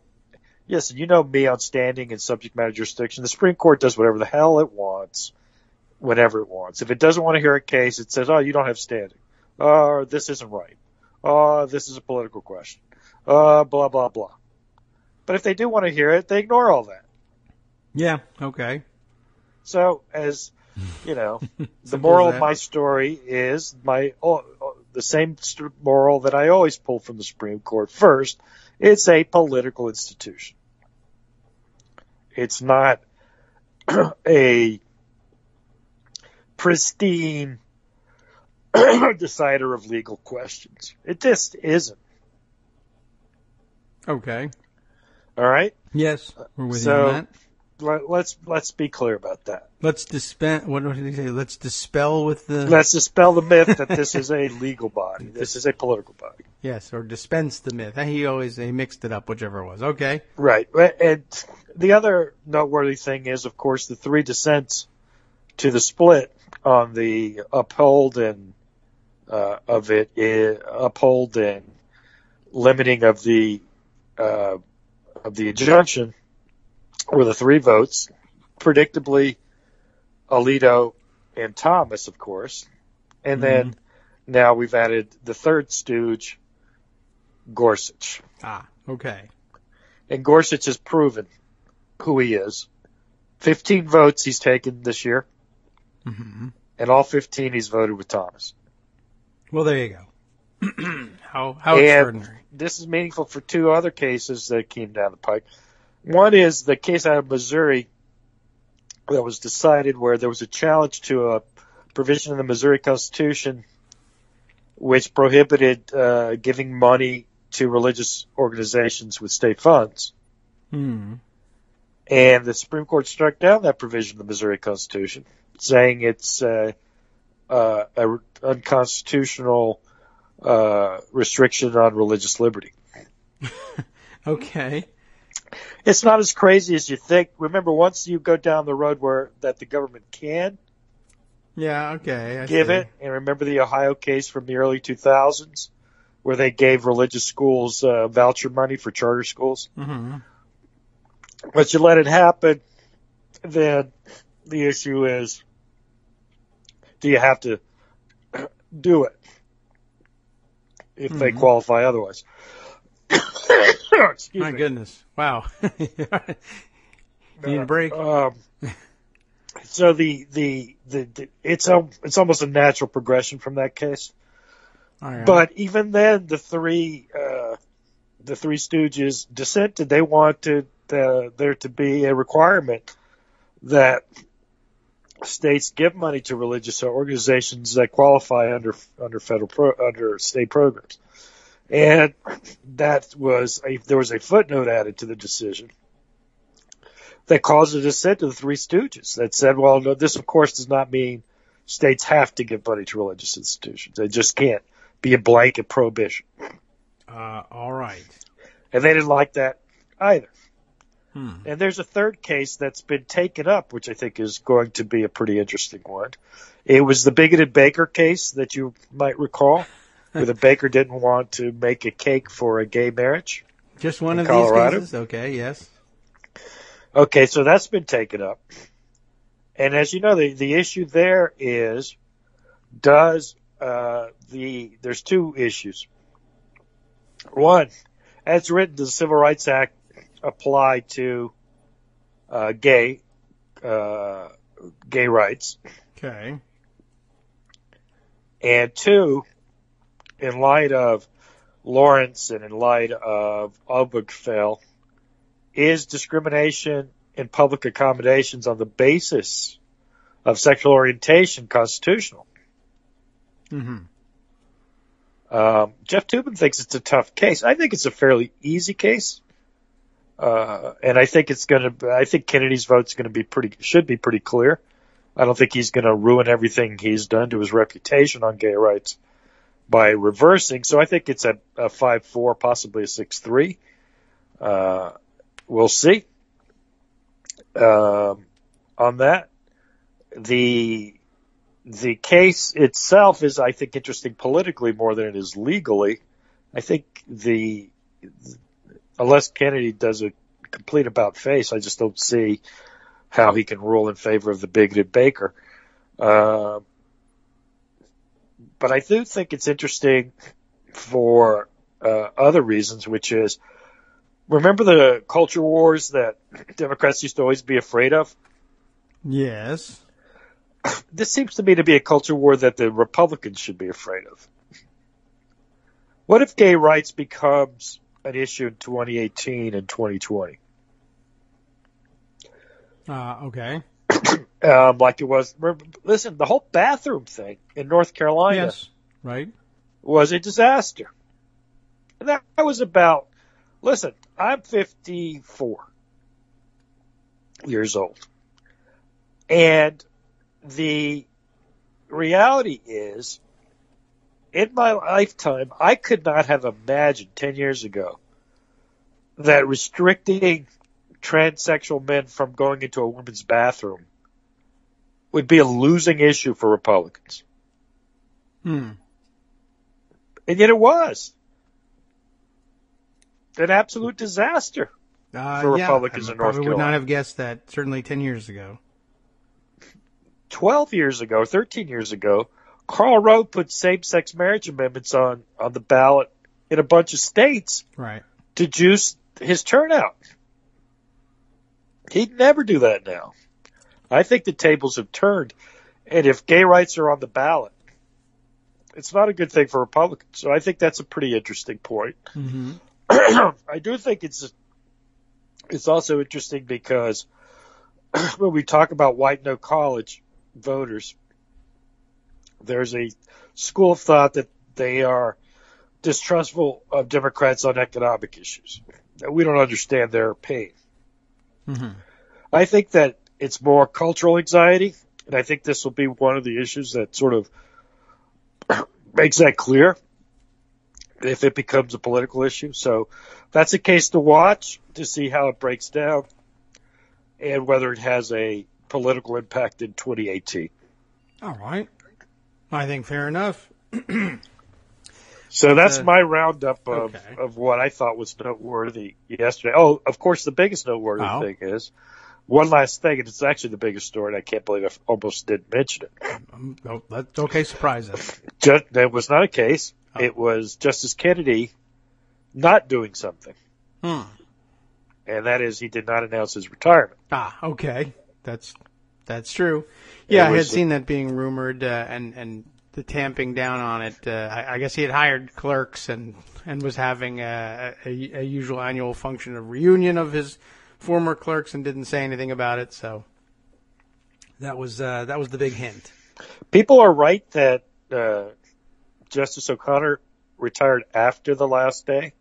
Yes, and you know me on standing and subject matter jurisdiction. The Supreme Court does whatever the hell it wants, whenever it wants. If it doesn't want to hear a case, it says, oh, you don't have standing. Or this isn't right. Oh, this is a political question. Blah, blah, blah. But if they do want to hear it, they ignore all that. Yeah, okay. So, as you know, the moral of my story is the same moral that I always pull from the Supreme Court. First, it's a political institution. It's not a pristine decider of legal questions. It just isn't. Okay. All right? Yes, we're with you on that. Let's be clear about that. Let's dispel. What did he say? Let's dispel the myth that this is a legal body. This is a political body. Yes, or dispense the myth. He mixed it up, whichever it was. Okay. Right. And the other noteworthy thing is, of course, the 3 dissents to the split on the uphold and limiting of the injunction were the 3 votes, predictably Alito and Thomas, of course. And then now we've added the third stooge, Gorsuch. Ah, okay. And Gorsuch has proven who he is. 15 votes he's taken this year. Mm-hmm. And all 15 he's voted with Thomas. Well, there you go. How extraordinary. This is meaningful for 2 other cases that came down the pike. One is the case out of Missouri that was decided where there was a challenge to a provision in the Missouri Constitution which prohibited giving money to religious organizations with state funds. Hmm. And the Supreme Court struck down that provision of the Missouri Constitution, saying it's a unconstitutional restriction on religious liberty. Okay. It's not as crazy as you think. Remember, once you go down the road that the government can Yeah, okay. I give see. it, and remember the Ohio case from the early 2000s where they gave religious schools voucher money for charter schools? Mm-hmm. But you let it happen, then the issue is, do you have to do it if they qualify otherwise? Excuse My me. goodness. Wow. Need a break? So it's almost a natural progression from that case. All right. But even then, the three Stooges dissented. They wanted there to be a requirement that states give money to religious organizations that qualify under state programs, and there was a footnote added to the decision that caused a dissent to the Three Stooges that said, well, no, this of course does not mean states have to give money to religious institutions. They just can't be a blanket prohibition. All right. And they didn't like that either. And there's a third case that's been taken up, which I think is going to be a pretty interesting one. It was the bigoted baker case that you might recall, where the baker didn't want to make a cake for a gay marriage. Just one of Colorado. these cases? Okay, yes. Okay, so that's been taken up. And as you know, the issue there is, there's two issues. One, as written, does the Civil Rights Act apply to gay rights? Okay. And two, in light of Lawrence and in light of Obergefell, is discrimination in public accommodations on the basis of sexual orientation constitutional? Mm-hmm. Jeff Toobin thinks it's a tough case. I think it's a fairly easy case. And I think Kennedy's vote's should be pretty clear. I don't think he's going to ruin everything he's done to his reputation on gay rights by reversing. So I think it's a 5-4, possibly a 6-3. We'll see. On that, the case itself is, I think, interesting politically more than it is legally. I think unless Kennedy does a complete about face, I just don't see how he can rule in favor of the bigoted baker. But I do think it's interesting for other reasons, which is, remember the culture wars that Democrats used to always be afraid of? Yes. This seems to me to be a culture war that the Republicans should be afraid of. What if gay rights becomes an issue in 2018 and 2020? Okay. Like it was. Listen, the whole bathroom thing in North Carolina Yes. Right. was a disaster. And that was about, listen, I'm 54 years old. And the reality is, in my lifetime, I could not have imagined 10 years ago that restricting transsexual men from going into a women's bathroom would be a losing issue for Republicans. And yet it was an absolute disaster for Republicans in North Carolina. I would not have guessed that, certainly 10 years ago. 12 years ago, 13 years ago, Karl Rove put same-sex marriage amendments on the ballot in a bunch of states to juice his turnout. He'd never do that now. I think the tables have turned, and if gay rights are on the ballot, it's not a good thing for Republicans. So I think that's a pretty interesting point. Mm-hmm. I do think it's also interesting because when we talk about white no college voters, there's a school of thought that they are distrustful of Democrats on economic issues. We don't understand their pain. Mm-hmm. I think that it's more cultural anxiety, and I think this will be one of the issues that sort of makes that clear if it becomes a political issue. So that's a case to watch to see how it breaks down and whether it has a political impact in 2018. All right. I think fair enough. So that's my roundup okay. of what I thought was noteworthy yesterday. Oh, of course, the biggest noteworthy thing is one last thing, and it's actually the biggest story, and I can't believe I almost didn't mention it. Oh, that's okay. Surprise us. That was not a case. Oh. It was Justice Kennedy not doing something. And that is he did not announce his retirement. Okay. That's true. Yeah, I had seen that being rumored, and the tamping down on it. I guess he had hired clerks and was having a usual annual function of reunion of his former clerks and didn't say anything about it. So that was the big hint. People are right that Justice O'Connor retired after the last day.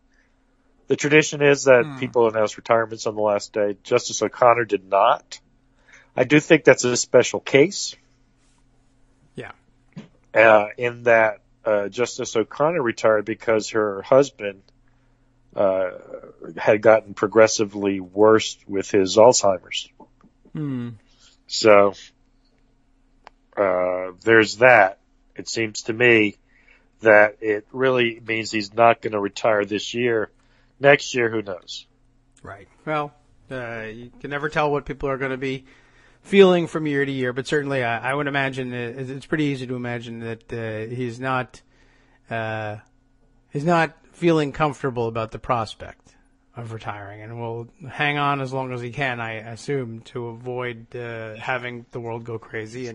The tradition is that people announce retirements on the last day. Justice O'Connor did not. I do think that's a special case. Yeah. In that Justice O'Connor retired because her husband had gotten progressively worse with his Alzheimer's. So there's that. It seems to me that it really means he's not going to retire this year. Next year, who knows? Right. Well, you can never tell what people are going to be feeling from year to year, but certainly I would imagine it's pretty easy to imagine that he's not feeling comfortable about the prospect of retiring, and will hang on as long as he can, I assume, to avoid having the world go crazy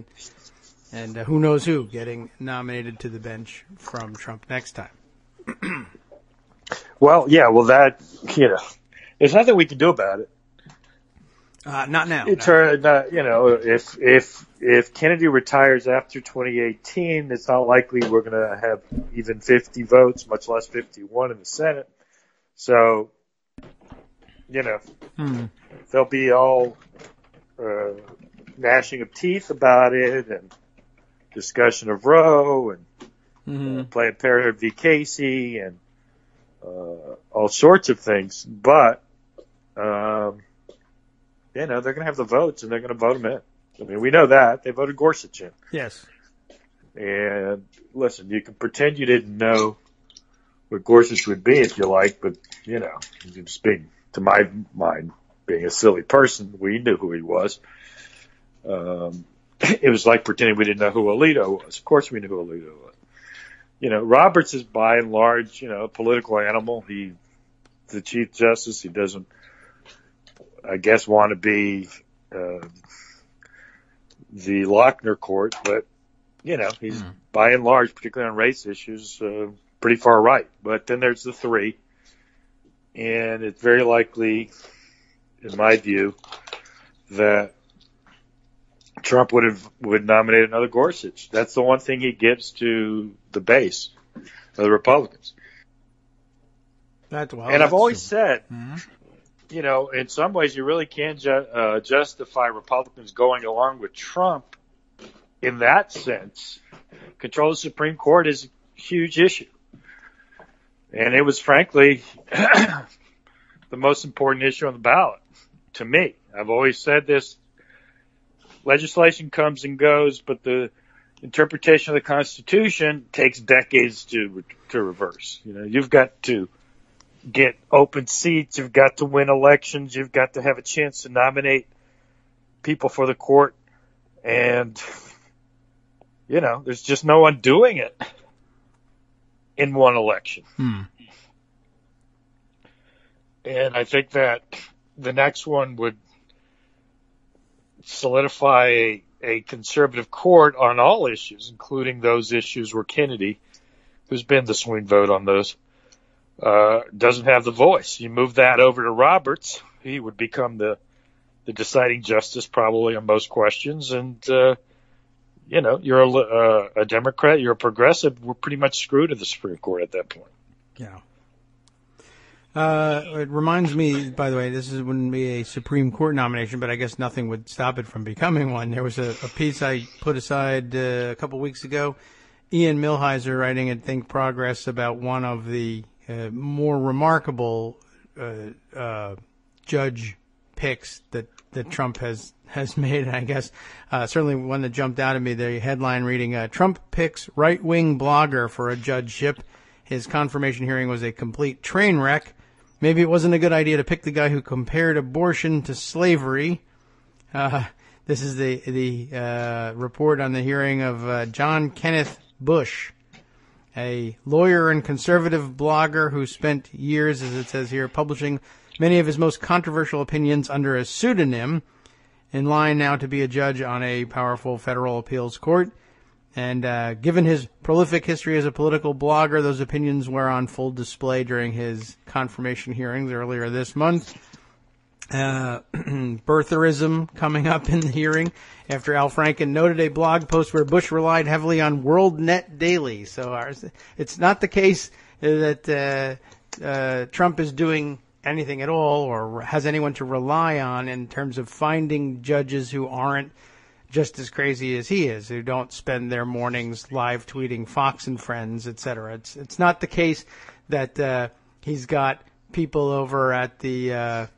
and who knows who getting nominated to the bench from Trump next time. Well, that, there's nothing we can do about it. Not now. If Kennedy retires after 2018, it's not likely we're going to have even 50 votes, much less 51 in the Senate. So, they'll be all gnashing of teeth about it and discussion of Roe and Planned Parenthood v. Casey and all sorts of things. But, they're going to have the votes and they're going to vote him in. I mean, we know that. They voted Gorsuch in. Yes. And listen, you can pretend you didn't know what Gorsuch would be if you like, but, just being, to my mind, being a silly person, we knew who he was. It was like pretending we didn't know who Alito was. Of course we knew who Alito was. Roberts is by and large, a political animal. He's the Chief Justice. He doesn't, I guess, want to be the Lochner court, but, he's by and large, particularly on race issues, pretty far right. But then there's the three, and it's very likely, in my view, that Trump would nominate another Gorsuch. That's the one thing he gives to the base of the Republicans. And I've always said, in some ways you really can't justify Republicans going along with Trump in that sense. Control of the Supreme Court is a huge issue. And it was, frankly, the most important issue on the ballot to me. I've always said this. Legislation comes and goes, but the interpretation of the Constitution takes decades to reverse. You've got to get open seats. You've got to win elections. You've got to have a chance to nominate people for the court. And, there's just no one doing it in one election. And I think that the next one would solidify a conservative court on all issues, including those issues where Kennedy, who's been the swing vote on those, doesn't have the voice. You move that over to Roberts, he would become the deciding justice probably on most questions, and you're a Democrat, you're a progressive, we're pretty much screwed at the Supreme Court at that point. Yeah. It reminds me, by the way, wouldn't be a Supreme Court nomination, but I guess nothing would stop it from becoming one. There was a piece I put aside a couple weeks ago. Ian Millhiser writing at Think Progress about one of the more remarkable judge picks that Trump has made. And I guess certainly one that jumped out at me, the headline reading, Trump picks right-wing blogger for a judgeship. His confirmation hearing was a complete train wreck. Maybe it wasn't a good idea to pick the guy who compared abortion to slavery. This is the report on the hearing of John Kenneth Bush, a lawyer and conservative blogger who spent years, as it says here, publishing many of his most controversial opinions under a pseudonym, in line now to be a judge on a powerful federal appeals court. And given his prolific history as a political blogger, those opinions were on full display during his confirmation hearings earlier this month. Birtherism coming up in the hearing after Al Franken noted a blog post where Bush relied heavily on WorldNet Daily. So it's not the case that Trump is doing anything at all or has anyone to rely on in terms of finding judges who aren't just as crazy as he is, who don't spend their mornings live tweeting Fox and Friends, etc. It's not the case that he's got people over at the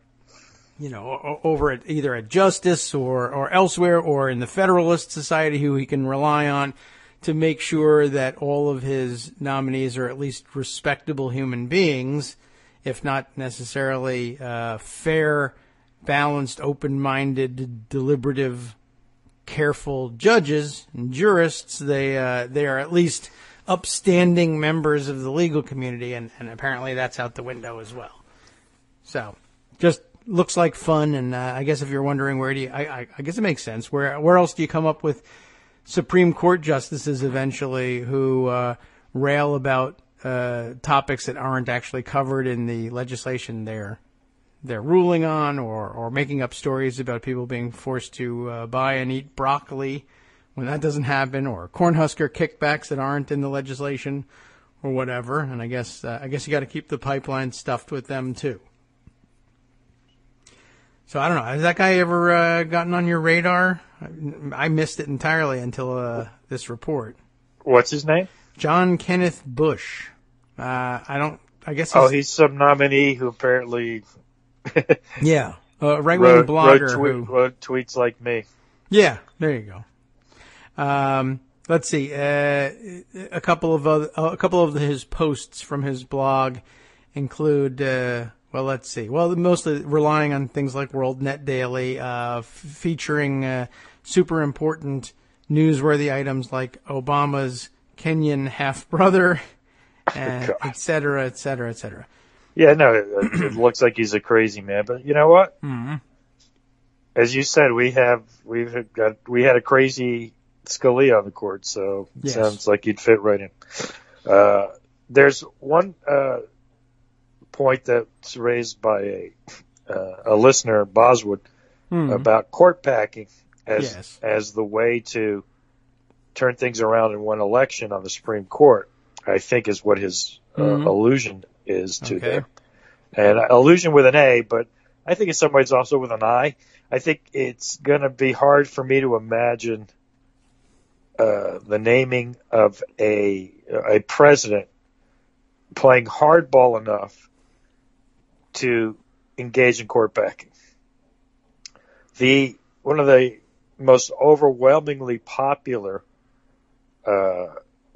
over at either at Justice or elsewhere or in the Federalist Society who he can rely on to make sure that all of his nominees are at least respectable human beings, if not necessarily fair, balanced, open-minded, deliberative, careful judges and jurists. They are at least upstanding members of the legal community, and apparently that's out the window as well. So, just looks like fun, and I guess if you're wondering where do you, I guess it makes sense. Where else do you come up with Supreme Court justices eventually who rail about topics that aren't actually covered in the legislation they're ruling on, or making up stories about people being forced to buy and eat broccoli when that doesn't happen, or Cornhusker kickbacks that aren't in the legislation, or whatever. And I guess you got to keep the pipeline stuffed with them too. So I don't know. Has that guy ever gotten on your radar? I missed it entirely until this report. What's his name? John Kenneth Bush. I guess. He's some nominee who apparently. Yeah, a right-wing blogger who wrote tweets like me. Yeah, there you go. Let's see. A couple of his posts from his blog include. Let's see. Well, mostly relying on things like WorldNet Daily, featuring super important newsworthy items like Obama's Kenyan half-brother, et cetera, et cetera, et cetera. Yeah, no, it looks like he's a crazy man, but you know what? Mm-hmm. As you said, we had a crazy Scalia on the court, so it sounds like he'd fit right in. There's one point that's raised by a listener, Boswood, about court packing as the way to turn things around in one election on the Supreme Court. I think is what his allusion is to there. And allusion with an A, but I think in some ways also with an I. I think it's going to be hard for me to imagine the naming of a president playing hardball enough to engage in court packing. One of the most overwhelmingly popular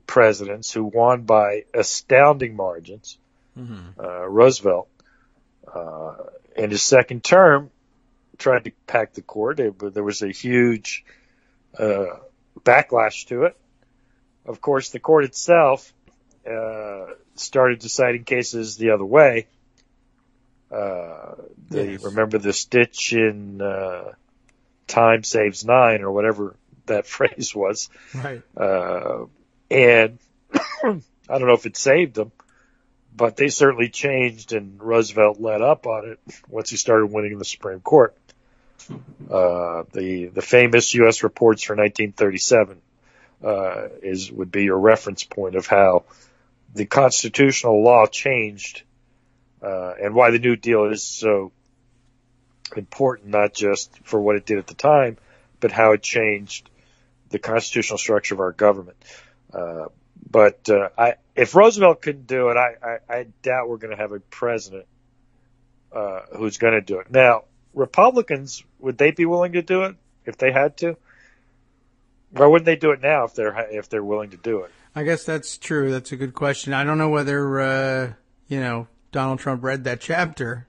presidents who won by astounding margins, Roosevelt, in his second term, tried to pack the court. There was a huge backlash to it. Of course, the court itself started deciding cases the other way. Remember the stitch in time saves nine, or whatever that phrase was. Right. And I don't know if it saved them, but they certainly changed, and Roosevelt let up on it once he started winning the Supreme Court. The famous U.S. reports for 1937 would be your reference point of how the constitutional law changed, and why the New Deal is so important, not just for what it did at the time, but how it changed the constitutional structure of our government. But if Roosevelt couldn't do it, I doubt we're going to have a president who's going to do it. Now, Republicans, would they be willing to do it if they had to? Why wouldn't they do it now if they're willing to do it? I guess that's true. That's a good question. I don't know whether Donald Trump read that chapter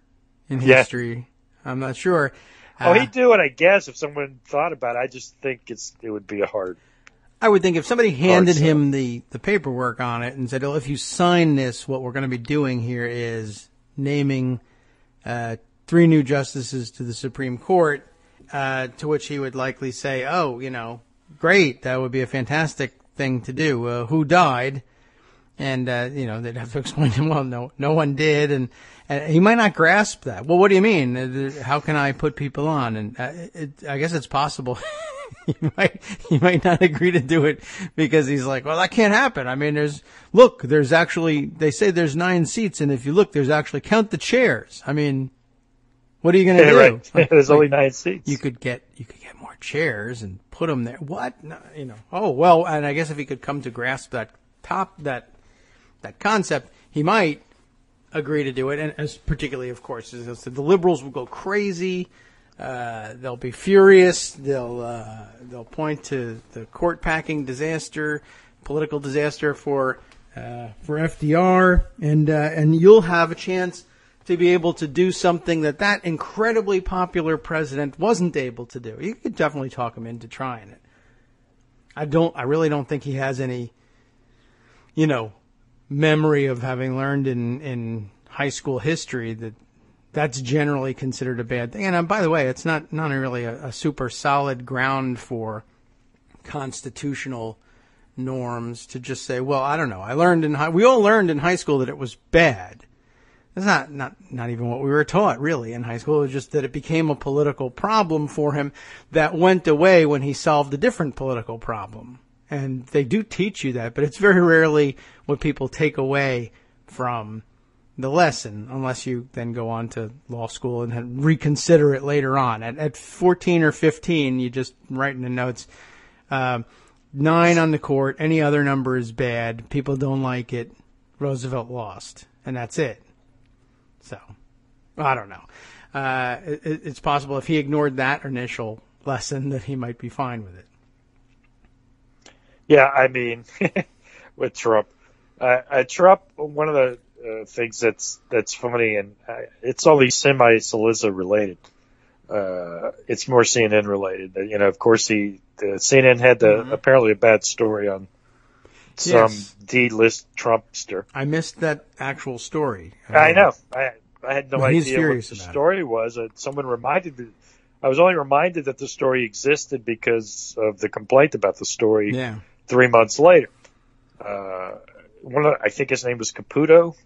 in history. I'm not sure. He'd do it, I guess, if someone thought about it. I just think it would be a hard. I would think if somebody handed him the paperwork on it and said, "Oh, if you sign this, what we're going to be doing here is naming 3 new justices to the Supreme Court," to which he would likely say, "Oh, great, that would be a fantastic thing to do. Who died?" And they'd have to explain to him, "Well, no one did," and he might not grasp that. Well, what do you mean? How can I put people on? And I guess it's possible. he might not agree to do it because he's like, well, that can't happen. I mean, there's actually, they say there's 9 seats, and if you look, there's actually, count the chairs. I mean, what are you going to do? Right. There's only 9 seats. You could get more chairs and put them there. What? No, Oh, well, and I guess if he could come to grasp that concept, he might agree to do it. And as particularly, of course, as I said, the liberals will go crazy. They'll be furious. They'll point to the court packing disaster, political disaster for FDR, and you'll have a chance to be able to do something that incredibly popular president wasn't able to do. You could definitely talk him into trying it. I really don't think he has any, memory of having learned in high school history that's generally considered a bad thing. And by the way, it's not really a super solid ground for constitutional norms to just say, well, I don't know. We all learned in high school that it was bad. That's not even what we were taught really in high school. It was just that it became a political problem for him that went away when he solved a different political problem. And they do teach you that, but it's very rarely what people take away from the lesson, unless you then go on to law school and reconsider it later on. At 14 or 15, you just write in the notes, 9 on the court, any other number is bad, people don't like it, Roosevelt lost, and that's it. So, I don't know. It's possible if he ignored that initial lesson that he might be fine with it. Yeah, I mean, with Trump, Trump, one of the things that's funny, and it's only semi-Salisa related. It's more CNN related. Of course, the CNN had apparently a bad story on some D-list Trumpster. I missed that actual story. I know. I had no idea what the story was. Someone reminded me. I was only reminded that the story existed because of the complaint about the story 3 months later. I think his name was Caputo,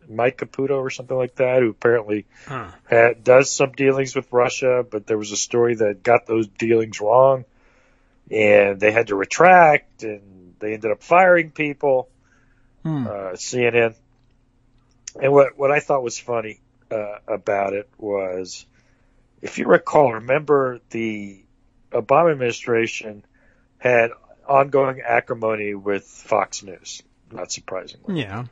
Mike Caputo or something like that, who apparently does some dealings with Russia, but there was a story that got those dealings wrong, and they had to retract, and they ended up firing people, CNN. And what I thought was funny about it was, if you remember the Obama administration had ongoing acrimony with Fox News, not surprisingly. Yeah.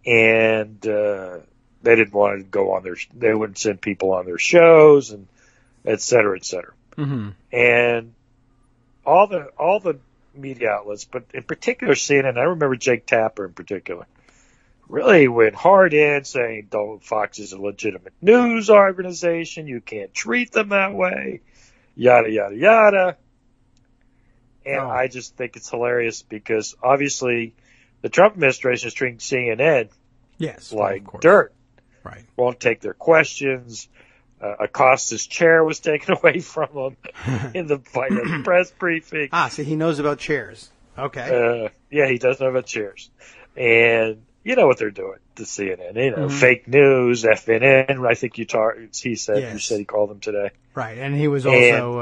And they didn't want to go on they wouldn't send people on their shows, and et cetera, et cetera. Mm-hmm. And all the media outlets, but in particular CNN, I remember Jake Tapper in particular, really went hard in saying, Fox is a legitimate news organization, you can't treat them that way, yada, yada, yada. And I just think it's hilarious because obviously the Trump administration is treating CNN like dirt. Right. Won't take their questions. Acosta's chair was taken away from him in the press briefing. So he knows about chairs. Okay. Yeah, he does know about chairs. And, You know what they're doing to CNN. You know, fake news, FNN. I think he said Yes. you said he called them today. Right, and he was also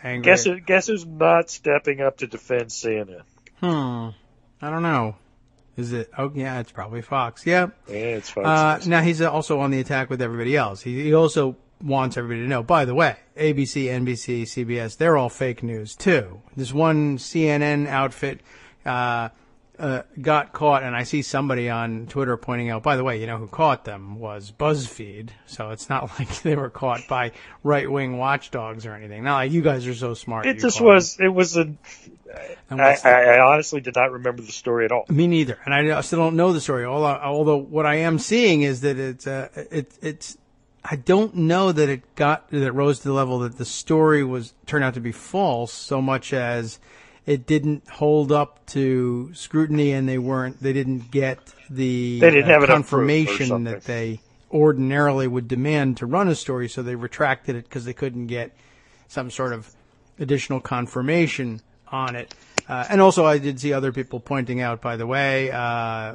angry. Guess who's not stepping up to defend CNN? I don't know. Is it? Oh, yeah, it's probably Fox. Yeah. Yeah, it's Fox. Now he's also on the attack with everybody else. He also wants everybody to know. By the way, ABC, NBC, CBS, they're all fake news too. This one CNN outfit got caught, and I see somebody on Twitter pointing out, by the way, you know who caught them was BuzzFeed, so it's not like they were caught by right-wing watchdogs or anything. Not like you guys are so smart. It was I honestly did not remember the story at all. Me neither, and I still don't know the story. Although what I am seeing is that it's. I don't know that it rose to the level that the story turned out to be false so much as it didn't hold up to scrutiny, and they didn't get the have confirmation that they ordinarily would demand to run a story, so they retracted it because they couldn't get some sort of additional confirmation on it. And also I did see other people pointing out, by the way,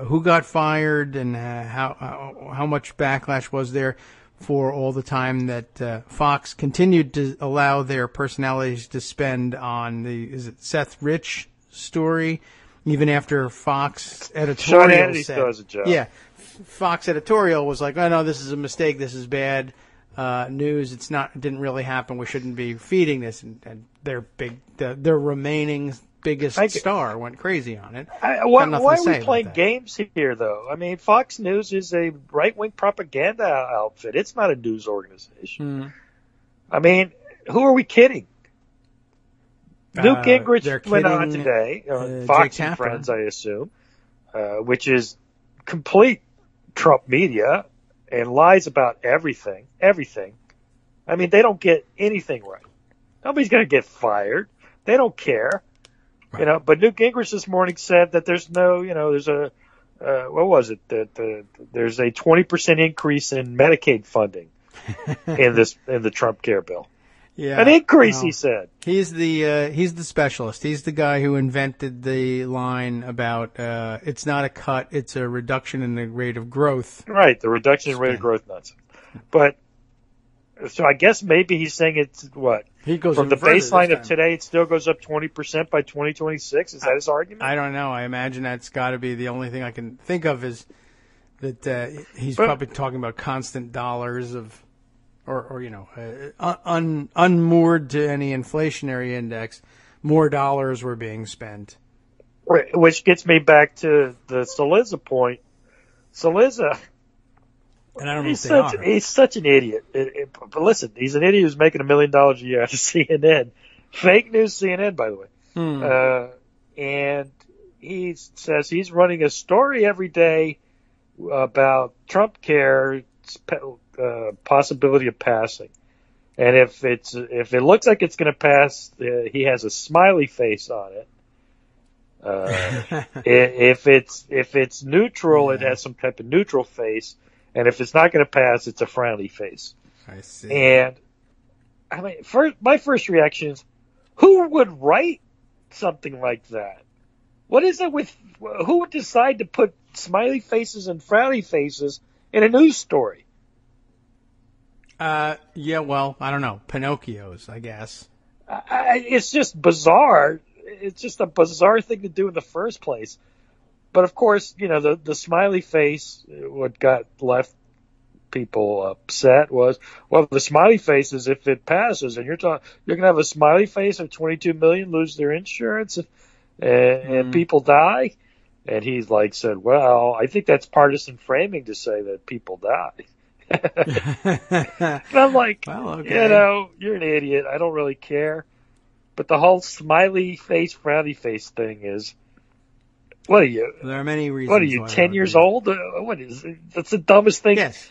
who got fired and how much backlash was there for all the time that Fox continued to allow their personalities to spend on is it Seth Rich story, even after Fox editorial Sean Hannity said, still has a job. Yeah, Fox editorial was like, oh no, this is a mistake, this is bad news, it didn't really happen, we shouldn't be feeding this, and their remaining biggest star went crazy on it. Why are we playing games here, though? I mean, Fox News is a right-wing propaganda outfit. It's not a news organization. I mean, who are we kidding? Newt Gingrich went on today, Fox and Friends, I assume, which is complete Trump media and lies about everything. I mean, they don't get anything right. Nobody's going to get fired. They don't care. Right. You know, but Newt Gingrich this morning said that there's what was it? That there's a 20% increase in Medicaid funding in the Trump care bill. Yeah, an increase, he said. He's the specialist. He's the guy who invented the line about it's not a cut, it's a reduction in the rate of growth. Right, the reduction in rate of growth nonsense. But so I guess maybe he's saying it's what? He goes from the baseline of today, it still goes up 20% by 2026. Is that his argument? I don't know. I imagine that's got to be the only thing I can think of is that he's probably talking about constant dollars of, or you know, unmoored to any inflationary index. More dollars were being spent. Right, which gets me back to the Cillizza point. Cillizza. And I don't know he's such an idiot. But listen, he's an idiot who's making $1 million a year out of CNN. Fake news CNN, by the way. And he says he's running a story every day about Trump care, possibility of passing. And if it looks like it's going to pass, he has a smiley face on it. If it's neutral, it has some type of neutral face. And if it's not going to pass, it's a frowny face. I see. And I mean, my first reaction is, who would write something like that? What is it with who would decide to put smiley faces and frowny faces in a news story? Yeah, well, I don't know. Pinocchios, I guess. It's just bizarre. It's just a bizarre thing to do in the first place. But of course, you know, the smiley face, what got left people upset was, well, the smiley face is if it passes, and you're going to have a smiley face of 22 million lose their insurance and people die. And he's like said, well, I think that's partisan framing to say that people die. And I'm like, well, okay. You know, you're an idiot. I don't really care. But the whole smiley face, frowny face thing is, what are you? There are many reasons. What are you, 10 years old? What is it? That's the dumbest thing. Yes.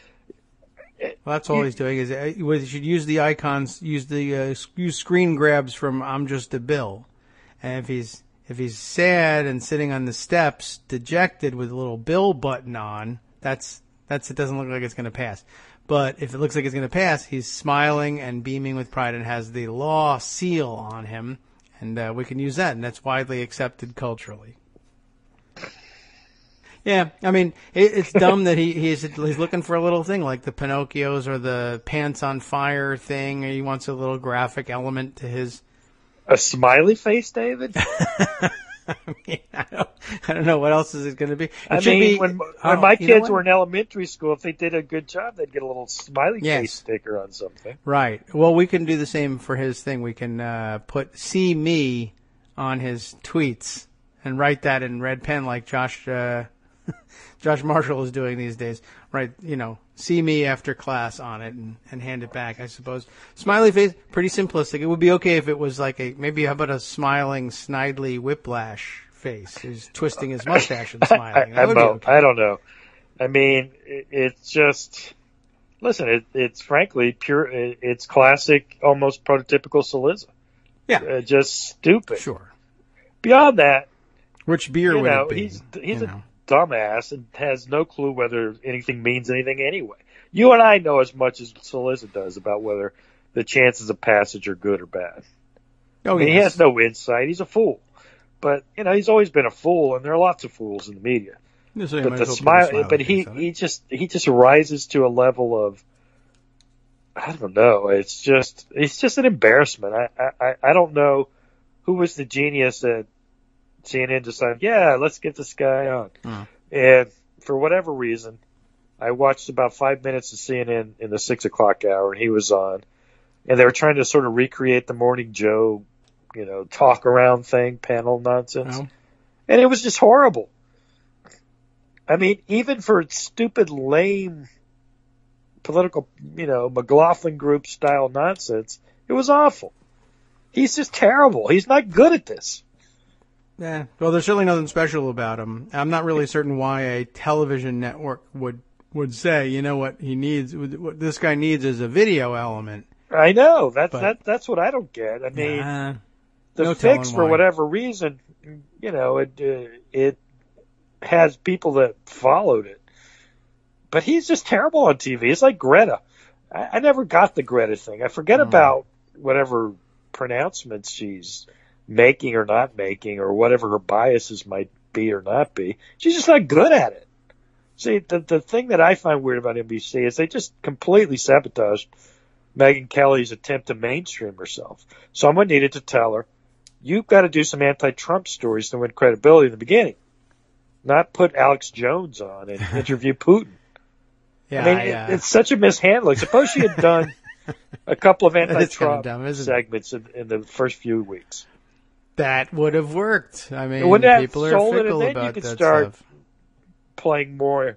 Well, that's all he's doing is he should use the icons, use screen grabs from I'm Just a Bill. And if he's sad and sitting on the steps, dejected with a little Bill button on, it doesn't look like it's going to pass. But if it looks like it's going to pass, he's smiling and beaming with pride and has the law seal on him, and we can use that, and that's widely accepted culturally. Yeah, I mean, it's dumb that he's looking for a little thing like the Pinocchios or the pants on fire thing. Or he wants a little graphic element to his. A smiley face, David? I mean, I don't know what else is it going to be. When my kids were in elementary school, if they did a good job, they'd get a little smiley face sticker on something. Right. Well, we can do the same for his thing. We can put "See Me" on his tweets and write that in red pen like Josh Marshall is doing these days. Right, "See me after class" on it and hand it back, I suppose. Smiley face, pretty simplistic. It would be okay if it was like how about a smiling, snidely Whiplash face? He's twisting his mustache and smiling. That would be okay. I don't know. I mean, it's just, listen, it's frankly pure, it's classic, almost prototypical Saliza. Yeah. Just stupid. Sure. Beyond that, which beer would it be? He's a dumbass and has no clue whether anything means anything anyway. You and I know as much as Saliza does about whether the chances of passage are good or bad. Oh, I mean, he has no insight. He's a fool. But, he's always been a fool, and there are lots of fools in the media. So but he just rises to a level of, I don't know. It's just an embarrassment. I don't know who was the genius that CNN decided, let's get this guy on. And for whatever reason, I watched about 5 minutes of CNN in the 6 o'clock hour, and he was on. And they were trying to sort of recreate the Morning Joe, talk around thing, panel nonsense. Oh. And it was just horrible. I mean, even for stupid, lame, political, McLaughlin group style nonsense, it was awful. He's just terrible. He's not good at this. Yeah, well, there's certainly nothing special about him. I'm not really certain why a television network would say, what he needs, what this guy needs is a video element. I know. That's what I don't get. I mean, the fix, for whatever reason, it has people that followed it. But he's just terrible on TV. It's like Greta. I never got the Greta thing. I forget about whatever pronouncements she's making or not making, or whatever her biases might be or not be. She's just not good at it. See, the thing that I find weird about NBC is they just completely sabotaged Megyn Kelly's attempt to mainstream herself. Someone needed to tell her, you've got to do some anti-Trump stories to win credibility in the beginning, not put Alex Jones on and interview Putin. It's such a mishandling. Suppose she had done a couple of anti-Trump segments in the first few weeks. That would have worked. I mean, people are fickle about that stuff. You could start playing more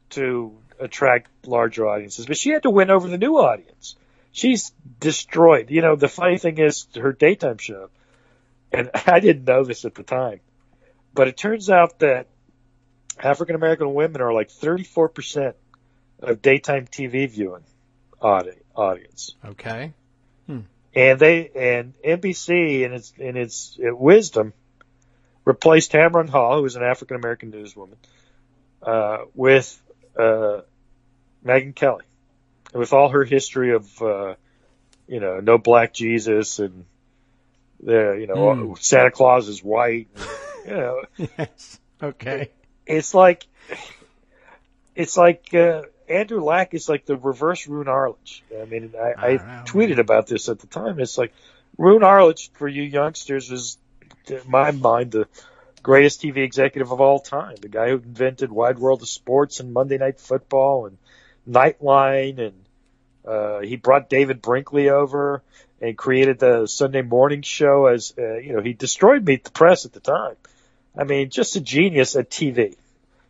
to attract larger audiences. But she had to win over the new audience. She's destroyed. The funny thing is her daytime show, and I didn't know this at the time, but it turns out that African-American women are like 34% of daytime TV viewing audience. Okay. And NBC in its wisdom replaced Tamron Hall, who was an African American newswoman, with Megyn Kelly, and with all her history of no black Jesus and Santa Claus is white. Yes. Okay. It's like Andrew Lack is like the reverse Roone Arledge. I mean, I tweeted about this at the time. It's like Roone Arledge, for you youngsters, is, in my mind, the greatest TV executive of all time. The guy who invented Wide World of Sports and Monday Night Football and Nightline, and he brought David Brinkley over and created the Sunday morning show. As he destroyed Meet the Press at the time. I mean, just a genius at TV.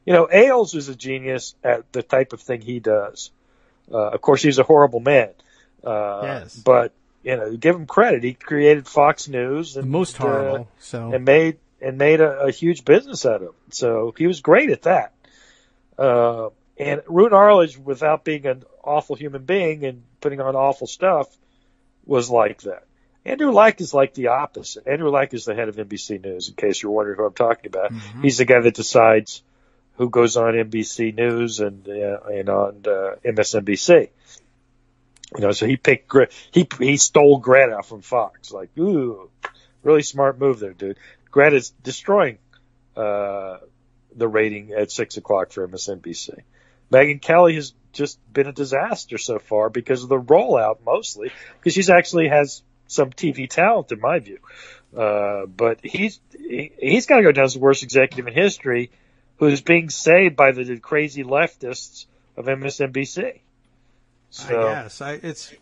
Ailes is a genius at the type of thing he does. Of course, he's a horrible man. Yes. But, give him credit. He created Fox News. And, the most horrible. And made a huge business out of it. So he was great at that. And Roone Arledge, without being an awful human being and putting on awful stuff, was like that. Andrew Lack is like the opposite. Andrew Lack is the head of NBC News, in case you're wondering who I'm talking about. Mm-hmm. He's the guy that decides who goes on NBC News and on MSNBC. So he picked he stole Greta from Fox. Like, ooh, really smart move there, dude. Greta's destroying the rating at 6 o'clock for MSNBC. Megyn Kelly has just been a disaster so far because of the rollout, mostly because she's actually has some TV talent in my view. But he's got to go down as the worst executive in history, who's being saved by the crazy leftists of MSNBC. So, I guess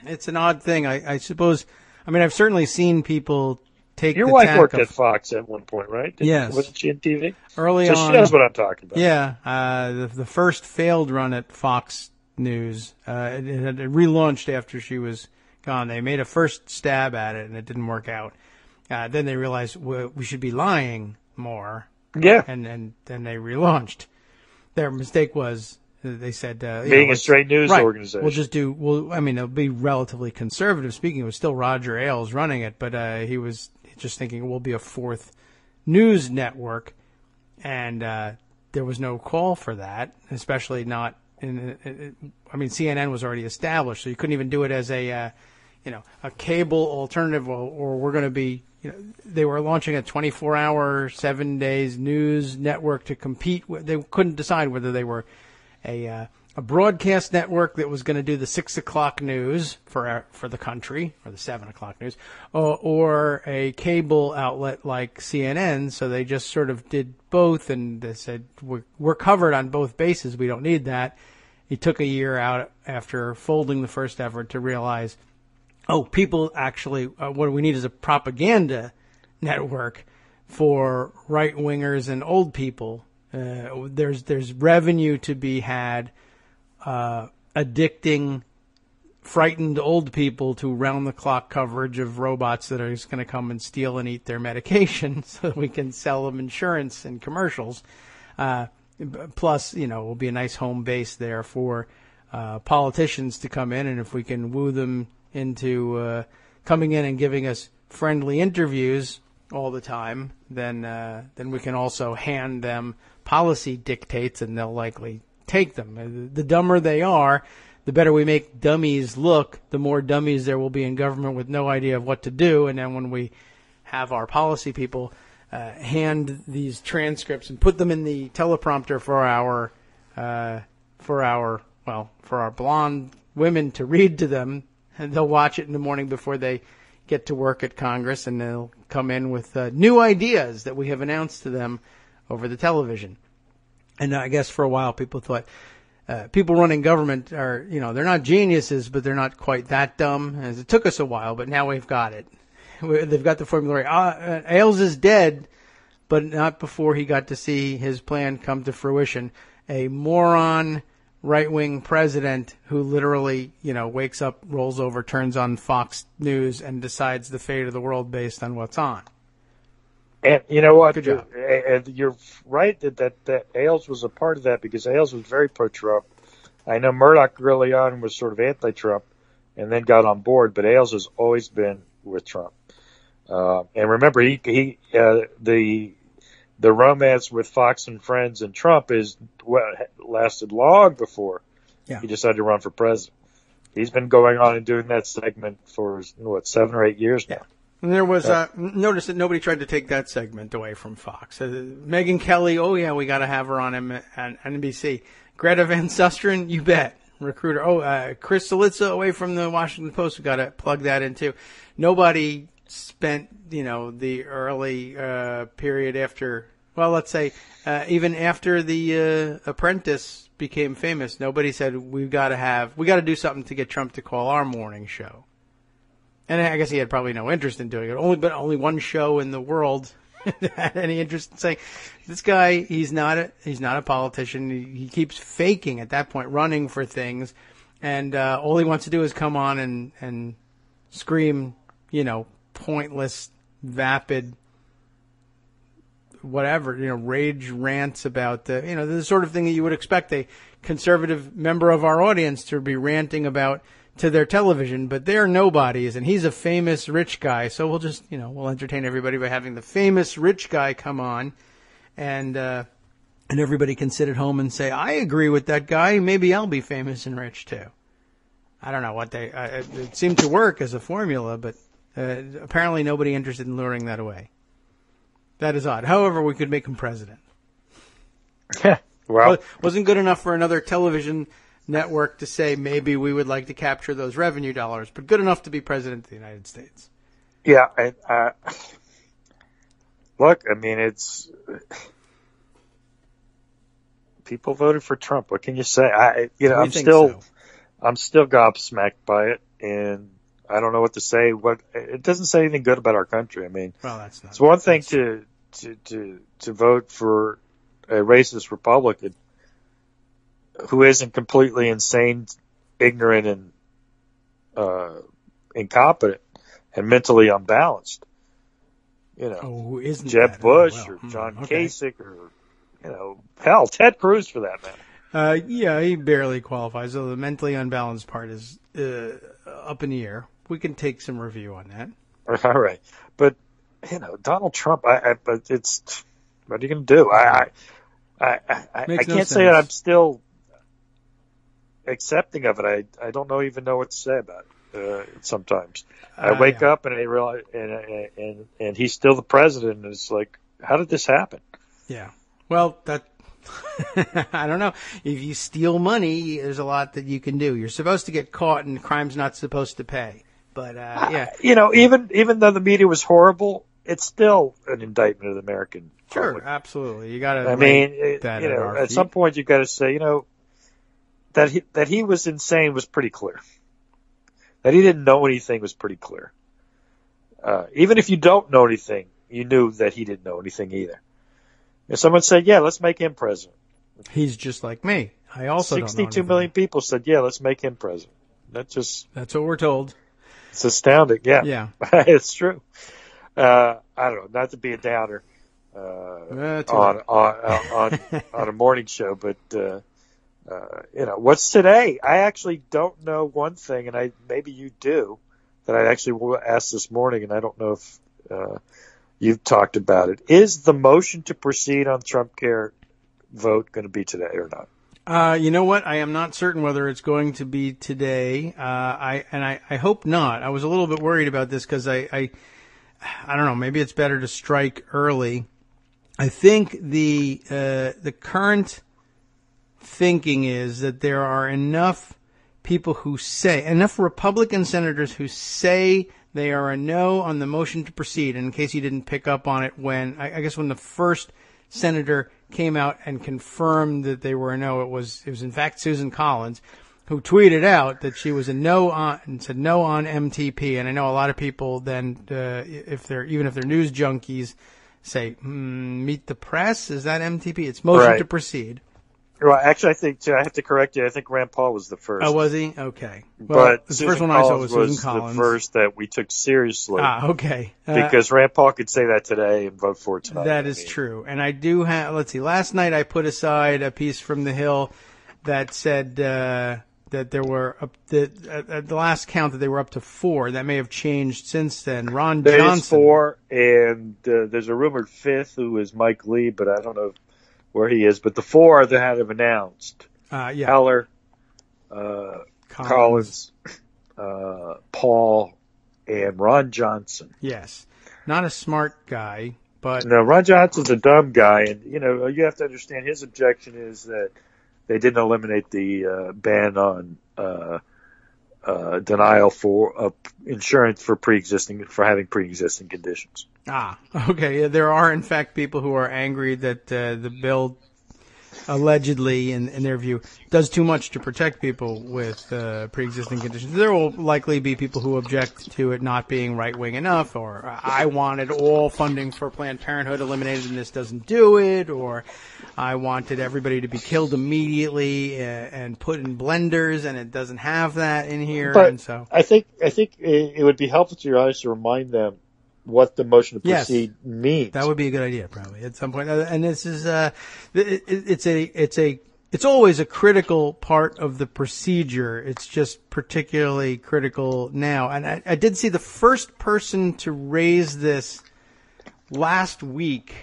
it's an odd thing. I suppose. I mean, I've certainly seen people take. Your the wife tack worked of, at Fox at one point, right? Yes. Wasn't she in TV? Early so on. She knows what I'm talking about. Yeah. The first failed run at Fox News, it had relaunched after she was gone. They made a first stab at it, and it didn't work out. Then they realized we should be lying more. Yeah. And then they relaunched. Their mistake was they said being a straight news organization. We'll just do. I mean, it'll be relatively conservative speaking. It was still Roger Ailes running it, but he was just thinking we'll be a fourth news network, and there was no call for that, especially not in. I mean, CNN was already established, so you couldn't even do it as a cable alternative, or we're going to be. They were launching a 24-hour, 7 days news network to compete with. They couldn't decide whether they were a broadcast network that was going to do the 6 o'clock news for the country, or the 7 o'clock news, or a cable outlet like CNN. So they just sort of did both, and they said, we're covered on both bases. We don't need that. He took a year out after folding the first effort to realize, people actually, what we need is a propaganda network for right-wingers and old people. There's revenue to be had, addicting frightened old people to round-the-clock coverage of robots that are just going to come and steal and eat their medication so that we can sell them insurance and commercials. Plus, it will be a nice home base there for politicians to come in, and if we can woo them into coming in and giving us friendly interviews all the time, then we can also hand them policy dictates, and they'll likely take them. The dumber they are, the better we make dummies look, the more dummies there will be in government with no idea of what to do. And then when we have our policy people hand these transcripts and put them in the teleprompter for our blonde women to read to them, and they'll watch it in the morning before they get to work at Congress, and they'll come in with new ideas that we have announced to them over the television. And I guess for a while people thought people running government are, they're not geniuses, but they're not quite that dumb. As it took us a while, but now we've got it. They've got the formulary. Ailes is dead, but not before he got to see his plan come to fruition. A moron right-wing president who literally, wakes up, rolls over, turns on Fox News, and decides the fate of the world based on what's on. And you know what? Good job. You're right that Ailes was a part of that, because Ailes was very pro-Trump. I know Murdoch early on was sort of anti-Trump and then got on board, but Ailes has always been with Trump. And remember, the romance with Fox and Friends and Trump lasted long before he decided to run for president. He's been going on and doing that segment for 7 or 8 years now. And there was notice that nobody tried to take that segment away from Fox. Megyn Kelly, we got to have her on NBC. Greta Van Susteren, you bet. Recruiter. Chris Cillizza away from the Washington Post. We got to plug that in too. Nobody spent the early period after. Well, let's say even after The Apprentice became famous, nobody said we got to do something to get Trump to call our morning show. And I guess he had probably no interest in doing it. Only one show in the world had any interest in saying, this guy, he's not a politician. He keeps faking at that point, running for things, and all he wants to do is come on and scream, pointless, vapid, whatever, rage rants about the sort of thing that you would expect a conservative member of our audience to be ranting about to their television, but they're nobodies, and he's a famous rich guy, so we'll just, we'll entertain everybody by having the famous rich guy come on, and everybody can sit at home and say, I agree with that guy, maybe I'll be famous and rich too. I don't know what it seemed to work as a formula, but apparently nobody interested in luring that away. That is odd. However, we could make him president. Well, Wasn't good enough for another television network to say maybe we would like to capture those revenue dollars, but good enough to be president of the United States. yeah. Look, I mean, people voted for Trump. What can you say? I'm still gobsmacked by it, and I don't know what to say. It doesn't say anything good about our country. I mean, Well, that's not. it's one thing to vote for a racist Republican who isn't completely insane, ignorant, and incompetent and mentally unbalanced. Who isn't Jeb that? Bush Oh, well. or John Okay. Kasich or hell, Ted Cruz for that matter. Yeah, he barely qualifies. So the mentally unbalanced part is up in the air. We can take some review on that. All right, but Donald Trump. But it's what are you going to do? I Makes no can't say that sense. I'm still accepting of it. I don't even know what to say about it. Sometimes I wake up and I realize, and he's still the president. And it's like, how did this happen? Yeah. Well, that I don't know. If you steal money, there's a lot that you can do. You're supposed to get caught, and crime's not supposed to pay. But yeah, even though the media was horrible, it's still an indictment of the American sure, public. absolutely. You got to. I mean, at some point you got to say, that he was insane was pretty clear. That he didn't know anything was pretty clear. Even if you don't know anything, you knew that he didn't know anything either. If someone said, "Yeah, let's make him president," he's just like me. I also don't know 62 anything. million people said, "Yeah, let's make him president." That's what we're told. It's astounding. Yeah, Yeah. it's true. I don't know, not to be a downer on a morning show, but what's today? I actually don't know one thing, and maybe you do, that I actually asked this morning, and I don't know if you've talked about it. Is the motion to proceed on Trump Care vote going to be today or not? You know what? I am not certain whether it's going to be today. I hope not. I was a little bit worried about this because I don't know. Maybe it's better to strike early. I think the current thinking is that there are enough Republican senators who say they are a no on the motion to proceed. And in case you didn't pick up on it, when the first senator came out and confirmed that they were a no, it was in fact Susan Collins, who tweeted out that she was a no on and said no on MTP. And I know a lot of people then, if they're news junkies, say meet the press. Is that MTP? It's motion to proceed. Well, actually, I think I have to correct you. I think Rand Paul was the first. Oh, was he? Okay. Well, but the Susan first one I saw Collins was Susan Collins. the first that we took seriously. Okay. Because Rand Paul could say that today and vote for it tonight. That is true. And I do have, let's see, last night I put aside a piece from The Hill that said that there were, at the last count, that they were up to 4. That may have changed since then. Ron Johnson. There's 4, and there's a rumored 5th who is Mike Lee, but I don't know where he is. But the 4 that have announced. Yeah. Heller, Collins, Paul, and Ron Johnson. Yes. Not a smart guy, but... No, Ron Johnson's a dumb guy, and, you have to understand his objection is that they didn't eliminate the ban on denial for insurance for having pre-existing conditions. Okay. There are, in fact, people who are angry that the bill allegedly, in their view, does too much to protect people with pre-existing conditions. There will likely be people who object to it not being right-wing enough, or I wanted all funding for Planned Parenthood eliminated and this doesn't do it, or I wanted everybody to be killed immediately and put in blenders, and it doesn't have that in here. But and so I think it would be helpful to your audience to remind them what the motion to proceed means. That would be a good idea, probably, at some point. And this is it's always a critical part of the procedure. It's just particularly critical now. And I did see the first person to raise this last week.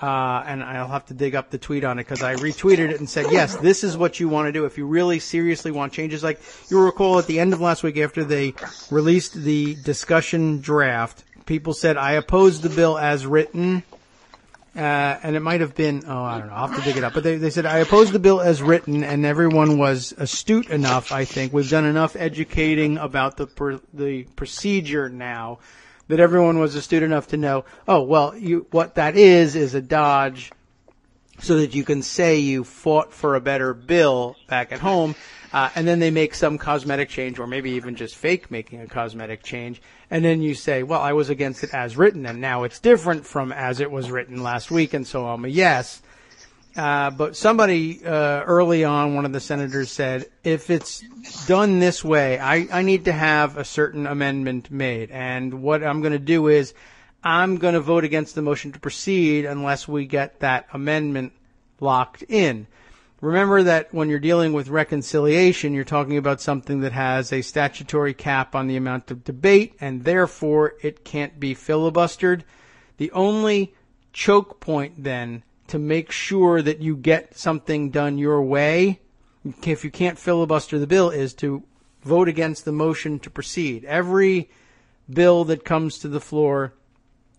And I'll have to dig up the tweet on it because I retweeted it and said, yes, this is what you want to do if you really seriously want changes. Like you'll recall at the end of last week after they released the discussion draft, people said, I oppose the bill as written. and it might have been, I don't know, I'll have to dig it up. But they said, I oppose the bill as written, and everyone was astute enough, I think. We've done enough educating about the procedure now that everyone was astute enough to know, what that is a dodge so that you can say you fought for a better bill back at home. And then they make some cosmetic change, or maybe even just fake making a cosmetic change. And then you say, well, I was against it as written, and now it's different from as it was written last week, and so I'm a yes. But somebody early on, one of the senators said, if it's done this way, I need to have a certain amendment made. And what I'm going to do is I'm going to vote against the motion to proceed unless we get that amendment locked in. Remember that when you're dealing with reconciliation, you're talking about something that has a statutory cap on the amount of debate, and therefore it can't be filibustered. The only choke point then to make sure that you get something done your way, if you can't filibuster the bill, is to vote against the motion to proceed. Every bill that comes to the floor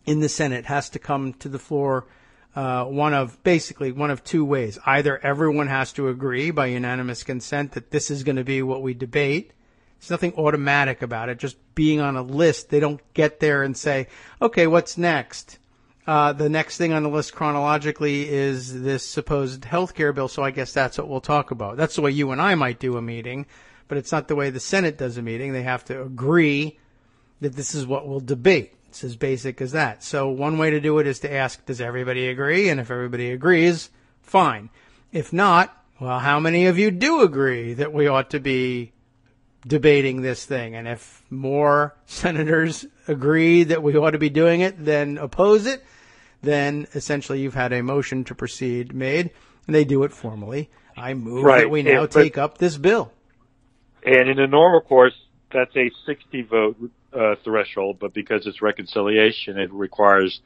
in the Senate has to come to the floor one of two ways. Either everyone has to agree by unanimous consent that this is going to be what we debate. There's nothing automatic about it. Just being on a list, they don't get there and say, okay, what's next? The next thing on the list chronologically is this supposed health care bill, so I guess that's what we'll talk about. That's the way you and I might do a meeting, but it's not the way the Senate does a meeting. They have to agree that this is what we'll debate. It's as basic as that. So one way to do it is to ask, does everybody agree? And if everybody agrees, fine. If not, well, how many of you do agree that we ought to be debating this thing? And if more senators agree that we ought to be doing it than oppose it, then essentially you've had a motion to proceed made, and they do it formally. I move that we now take up this bill. And in a normal course, that's a 60 vote threshold, but because it's reconciliation, it requires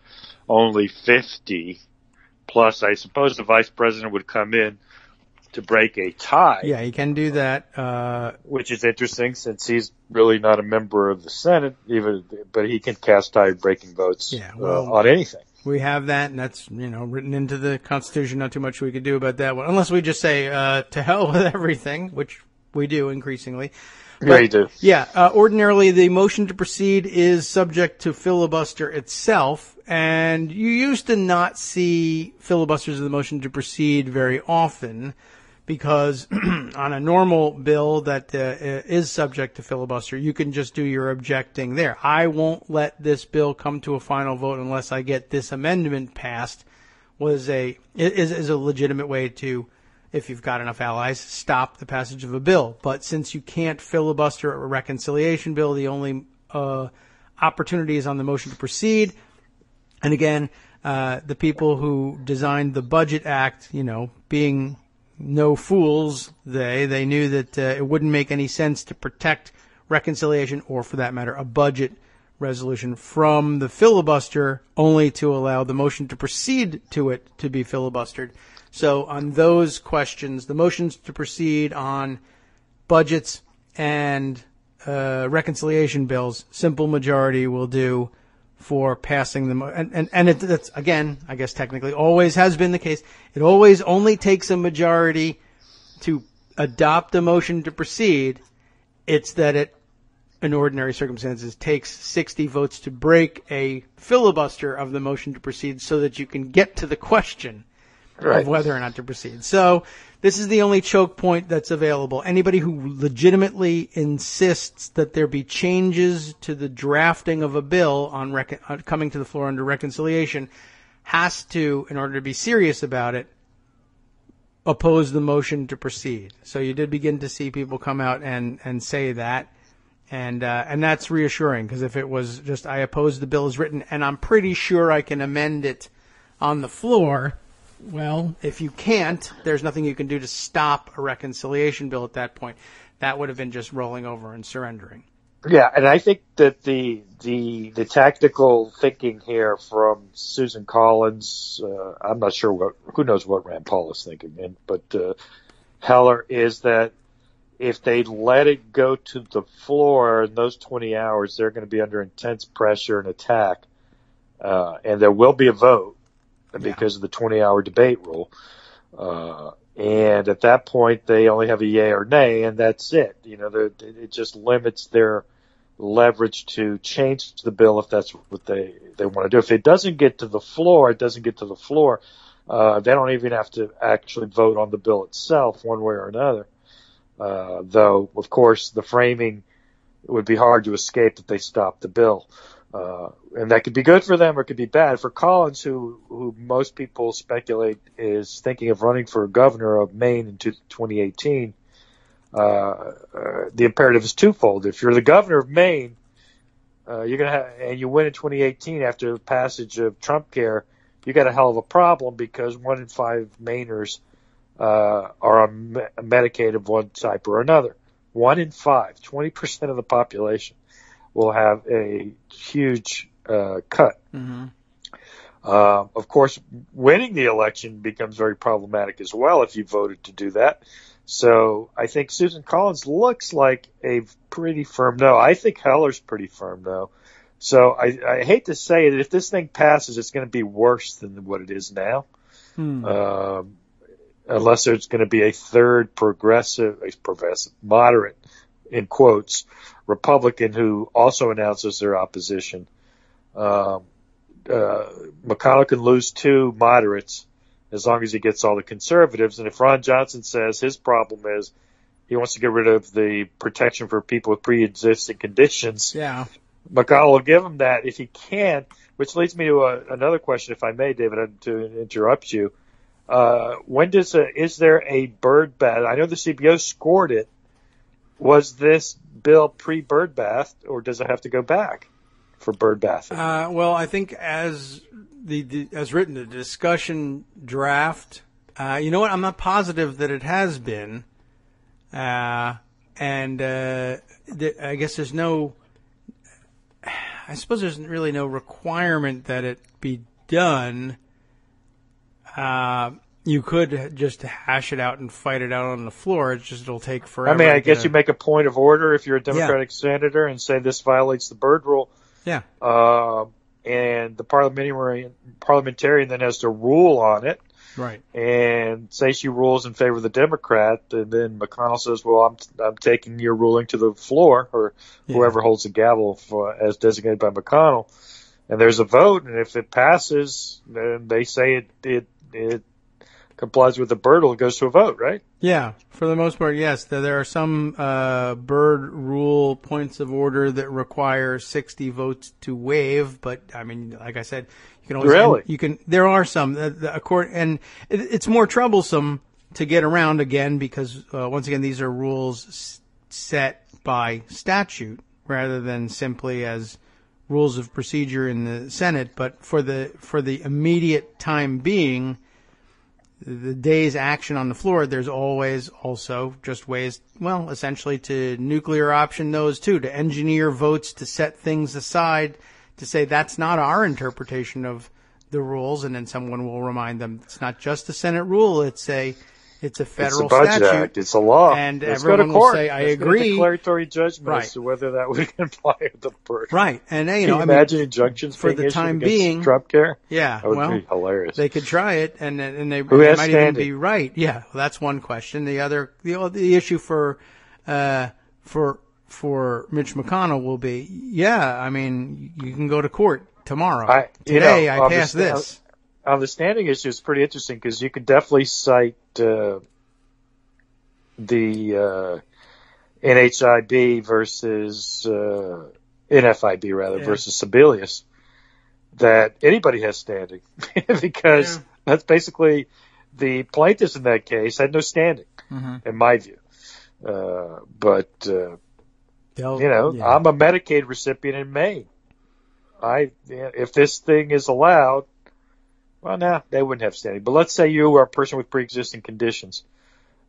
only 50. Plus, I suppose the vice president would come in to break a tie. Yeah, he can do that. Which is interesting since he's really not a member of the Senate, but he can cast tie-breaking votes on anything. We have that, and that's written into the Constitution. Not too much we could do about that one, unless we just say to hell with everything, which we do increasingly. Yeah, you do. Yeah, ordinarily the motion to proceed is subject to filibuster itself, and you used to not see filibusters of the motion to proceed very often because on a normal bill that is subject to filibuster, you can just do your objecting there. I won't let this bill come to a final vote unless I get this amendment passed is a legitimate way to, if you've got enough allies, stop the passage of a bill. But since you can't filibuster a reconciliation bill, the only opportunity is on the motion to proceed. And again, the people who designed the Budget Act, being no fools, they knew that it wouldn't make any sense to protect reconciliation, or for that matter, a budget resolution, from the filibuster, only to allow the motion to proceed to it to be filibustered. So on those questions, the motions to proceed on budgets and reconciliation bills, simple majority will do for passing them. And that's, again, I guess technically always has been the case. It always only takes a majority to adopt a motion to proceed. It's that it, in ordinary circumstances, takes 60 votes to break a filibuster of the motion to proceed so that you can get to the question of whether or not to proceed. So this is the only choke point that's available. Anybody who legitimately insists that there be changes to the drafting of a bill on coming to the floor under reconciliation has to, in order to be serious about it, oppose the motion to proceed. So you did begin to see people come out and say that. And that's reassuring, because if it was just, I oppose the bill as written and I'm pretty sure I can amend it on the floor, well, if you can't, there's nothing you can do to stop a reconciliation bill at that point. That would have been just rolling over and surrendering. Yeah, and I think that the tactical thinking here from Susan Collins, I'm not sure who knows what Rand Paul is thinking, but Heller, is that if they let it go to the floor in those 20 hours, they're going to be under intense pressure and attack, and there will be a vote. because of the 20-hour debate rule. And at that point, they only have a yay or nay, and that's it. It just limits their leverage to change the bill if that's what they want to do. If it doesn't get to the floor, it doesn't get to the floor. They don't even have to actually vote on the bill itself one way or another. Though, of course, the framing, it would be hard to escape if they stopped the bill. And that could be good for them or it could be bad. For Collins, who most people speculate is thinking of running for governor of Maine in 2018, the imperative is twofold. If you're the governor of Maine, you're going to have, and you win in 2018 after the passage of Trump Care, you got a hell of a problem because 1 in 5 Mainers are on Medicaid of one type or another. 1 in 5, 20% of the population will have a huge cut. Mm-hmm. Of course, winning the election becomes very problematic as well if you voted to do that. So I think Susan Collins looks like a pretty firm no. I think Heller's pretty firm no. So I hate to say it, if this thing passes, it's going to be worse than what it is now. Unless there's going to be a third progressive, moderate, in quotes, Republican who also announces their opposition. McConnell can lose 2 moderates as long as he gets all the conservatives. And if Ron Johnson says his problem is he wants to get rid of the protection for people with pre-existing conditions, McConnell will give him that if he can, which leads me to another question, if I may, David, to interrupt you. Is there a bird bath? I know the CBO scored it. Was this bill pre-bird bath, or does it have to go back for bird bathing? Well, I think as written, the discussion draft, you know what? I'm not positive that it has been. I guess there's no, I suppose there's really no requirement that it be done. You could just hash it out and fight it out on the floor. It's just it'll take forever. I mean, I guess you make a point of order if you're a Democratic senator and say this violates the Byrd rule. Yeah. And the parliamentarian then has to rule on it. Right. And say she rules in favor of the Democrat, and then McConnell says, well, I'm taking your ruling to the floor, or whoever holds the gavel as designated by McConnell. And there's a vote, and if it passes, then they say it complies with the Byrd rule, it goes to a vote, right? Yeah, for the most part, yes. There are some Byrd rule points of order that require 60 votes to waive, but I mean, like I said, you can always there are some and it's more troublesome to get around again because once again these are rules set by statute rather than simply as rules of procedure in the Senate. But for the immediate time being, the day's action on the floor, there's always also just ways, well, essentially to nuclear option those too, to engineer votes, to set things aside, to say that's not our interpretation of the rules, and then someone will remind them it's not just a Senate rule, it's a federal budget statute. Act. It's a law. And Let's everyone go to court. will say, I Let's agree. Get a declaratory judgment Right. as to whether that would comply with the Byrd. Right. And Can you imagine injunctions for being the issued time against being, Trump care? Yeah, That would well, be hilarious. they could try it, and they Who they has might even standing? be right. Yeah, well, that's one question. The other, the issue for Mitch McConnell will be, I mean, you can go to court tomorrow. Today, I passed this. On the standing issue, it's pretty interesting because you could definitely cite the NHIB versus NFIB versus Sebelius, that anybody has standing because that's basically the plaintiffs in that case had no standing, in my view. I'm a Medicaid recipient in Maine. If this thing is allowed, well, no, they wouldn't have standing. But let's say you are a person with pre-existing conditions,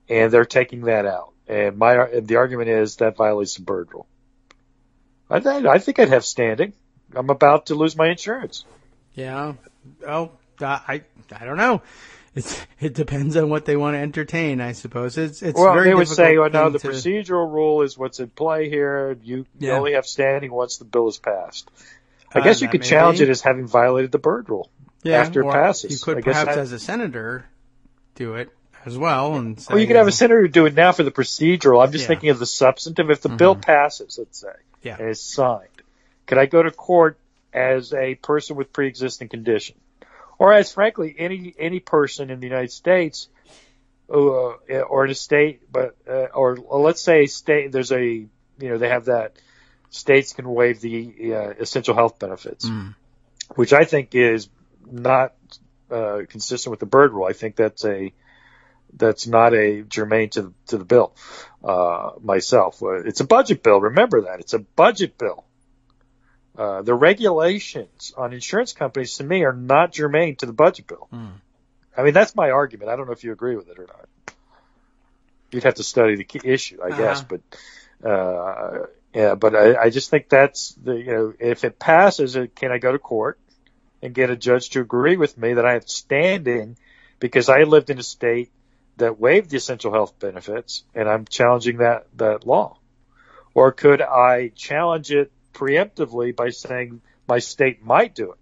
and they're taking that out. And the argument is that violates the Byrd rule. I think I'd have standing. I'm about to lose my insurance. Yeah. Oh, I don't know. It depends on what they want to entertain, I suppose. It's very they would say, difficult no, the thing to- procedural rule is what's in play here. You only have standing once the bill is passed. I guess you that could may challenge be. it as having violated the Byrd rule. after it or passes. You could perhaps, as a senator, do it as well. And say, or you could have a senator do it now for the procedural. I'm just thinking of the substantive. If the bill passes, let's say, and is signed, could I go to court as a person with pre-existing condition? Or as, frankly, any person in the United States or in a state, or let's say a state, they have that states can waive the essential health benefits, which I think is not consistent with the Byrd rule. I think that's not a germane to the bill myself. It's a budget bill. Remember that. It's a budget bill. The regulations on insurance companies, to me, are not germane to the budget bill. I mean, that's my argument. I don't know if you agree with it or not. You'd have to study the issue, I guess. But but I just think that's if it passes, can I go to court and get a judge to agree with me that I have standing because I lived in a state that waived the essential health benefits and I'm challenging that law? Or could I challenge it preemptively by saying my state might do it?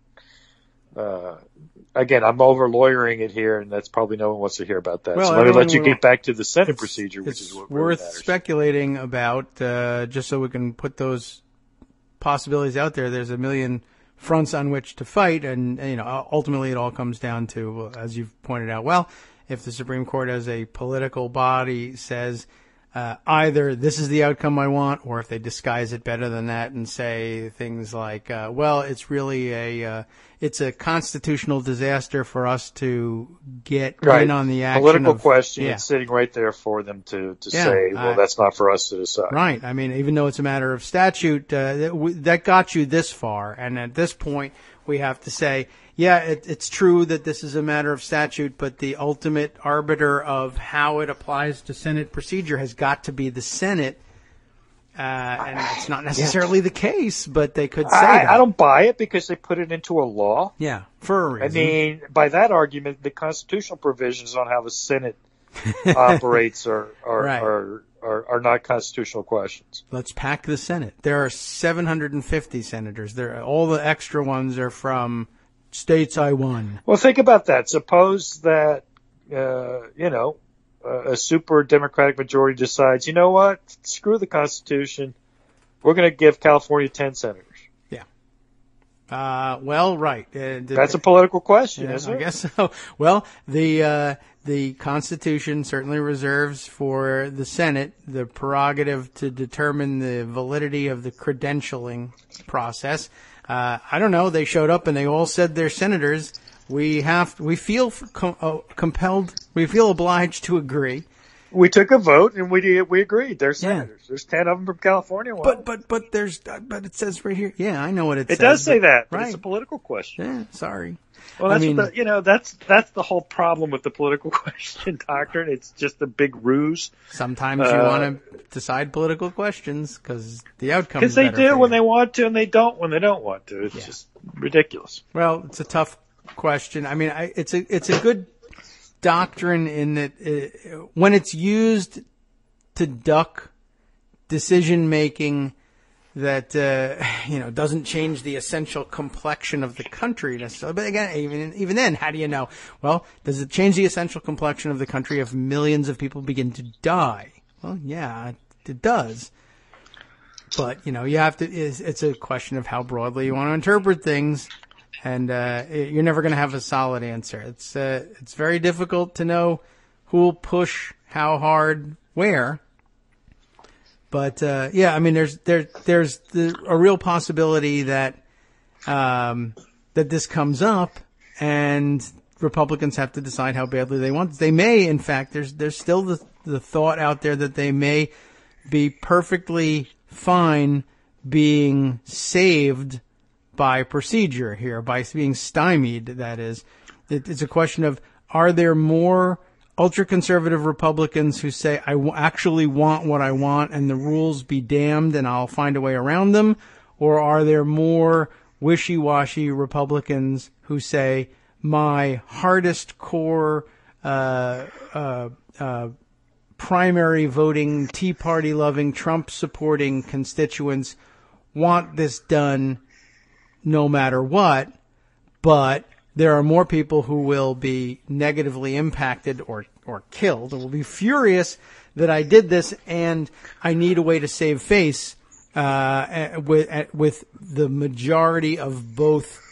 Again, I'm over-lawyering it here, and that's probably no one wants to hear about that. Well, so let me let you get back to the Senate procedure, which is what really matters. It's worth speculating about, just so we can put those possibilities out there. There's a million fronts on which to fight, and ultimately it all comes down to, as you've pointed out, well, if the Supreme Court as a political body says either this is the outcome I want, or if they disguise it better than that and say things like, well, it's really it's a constitutional disaster for us to get in on the action. Political question. It's sitting right there for them to say, well, that's not for us to decide. Right. I mean, even though it's a matter of statute, that got you this far. And at this point, we have to say, it's true that this is a matter of statute, but the ultimate arbiter of how it applies to Senate procedure has got to be the Senate. And it's not necessarily the case, but they could say that. I don't buy it because they put it into a law. Yeah, for a reason. I mean, by that argument, the constitutional provisions on how the Senate operates are not constitutional questions. Let's pack the Senate. There are 750 senators. All the extra ones are from states I won. Well, think about that. Suppose that, a super Democratic majority decides, you know what, screw the Constitution. We're going to give California 10 senators. Yeah. Well, right. That's a political question, isn't it? I guess so. Well, the Constitution certainly reserves for the Senate the prerogative to determine the validity of the credentialing process. I don't know. They showed up and they all said they're senators. We feel compelled. We feel obliged to agree. We took a vote and we agreed. They're senators. Yeah. There's 10 of them from California. But it says right here. Yeah, I know what it says. It does say that. But right. It's a political question. Yeah, sorry. Well, that's the whole problem with the political question doctrine. It's just a big ruse. Sometimes you want to decide political questions because the outcome. Because they do when they want to, and they don't when they don't want to. It's just ridiculous. Well, it's a tough question. I mean, it's a good doctrine in that when it's used to duck decision making that doesn't change the essential complexion of the country necessarily. But again, even then, how do you know? Well, does it change the essential complexion of the country if millions of people begin to die? Well, yeah, it does. But you have to. It's a question of how broadly you want to interpret things. And you're never going to have a solid answer. It's very difficult to know who will push how hard where. But I mean, there's a real possibility that that this comes up, and Republicans have to decide how badly they want it. They may, in fact, there's still the thought out there that they may be perfectly fine being saved by procedure here, by being stymied, that is. It's a question of, are there more ultra-conservative Republicans who say, I actually want what I want and the rules be damned and I'll find a way around them? Or are there more wishy-washy Republicans who say, my hardest core primary voting, Tea Party loving, Trump supporting constituents want this done no matter what, but there are more people who will be negatively impacted or killed, or will be furious that I did this, and I need a way to save face with the majority of both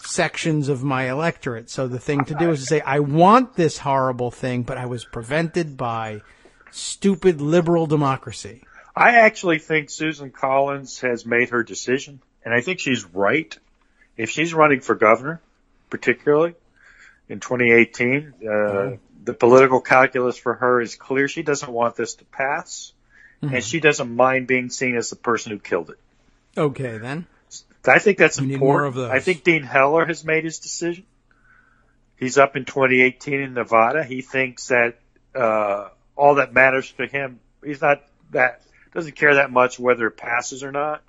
sections of my electorate. So the thing to do is to say, I want this horrible thing, but I was prevented by stupid liberal democracy. I actually think Susan Collins has made her decision, and I think she's right. If she's running for governor, particularly in 2018, the political calculus for her is clear. She doesn't want this to pass, and she doesn't mind being seen as the person who killed it. Okay, then. I think that's We need important. more of those. I think Dean Heller has made his decision. He's up in 2018 in Nevada. He thinks that all that matters to him, doesn't care that much whether it passes or not.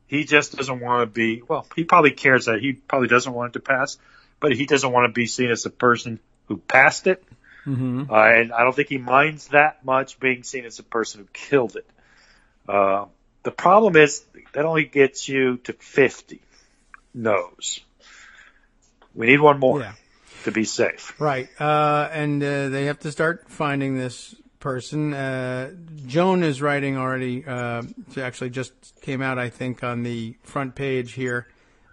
He just doesn't want to be, he probably cares that he probably doesn't want it to pass, but he doesn't want to be seen as the person who passed it. Mm-hmm. And I don't think he minds that much being seen as the person who killed it. The problem is that only gets you to 50 no's. We need one more to be safe. Right. And they have to start finding this person. Joan is writing already. She actually just came out, I think, on the front page here.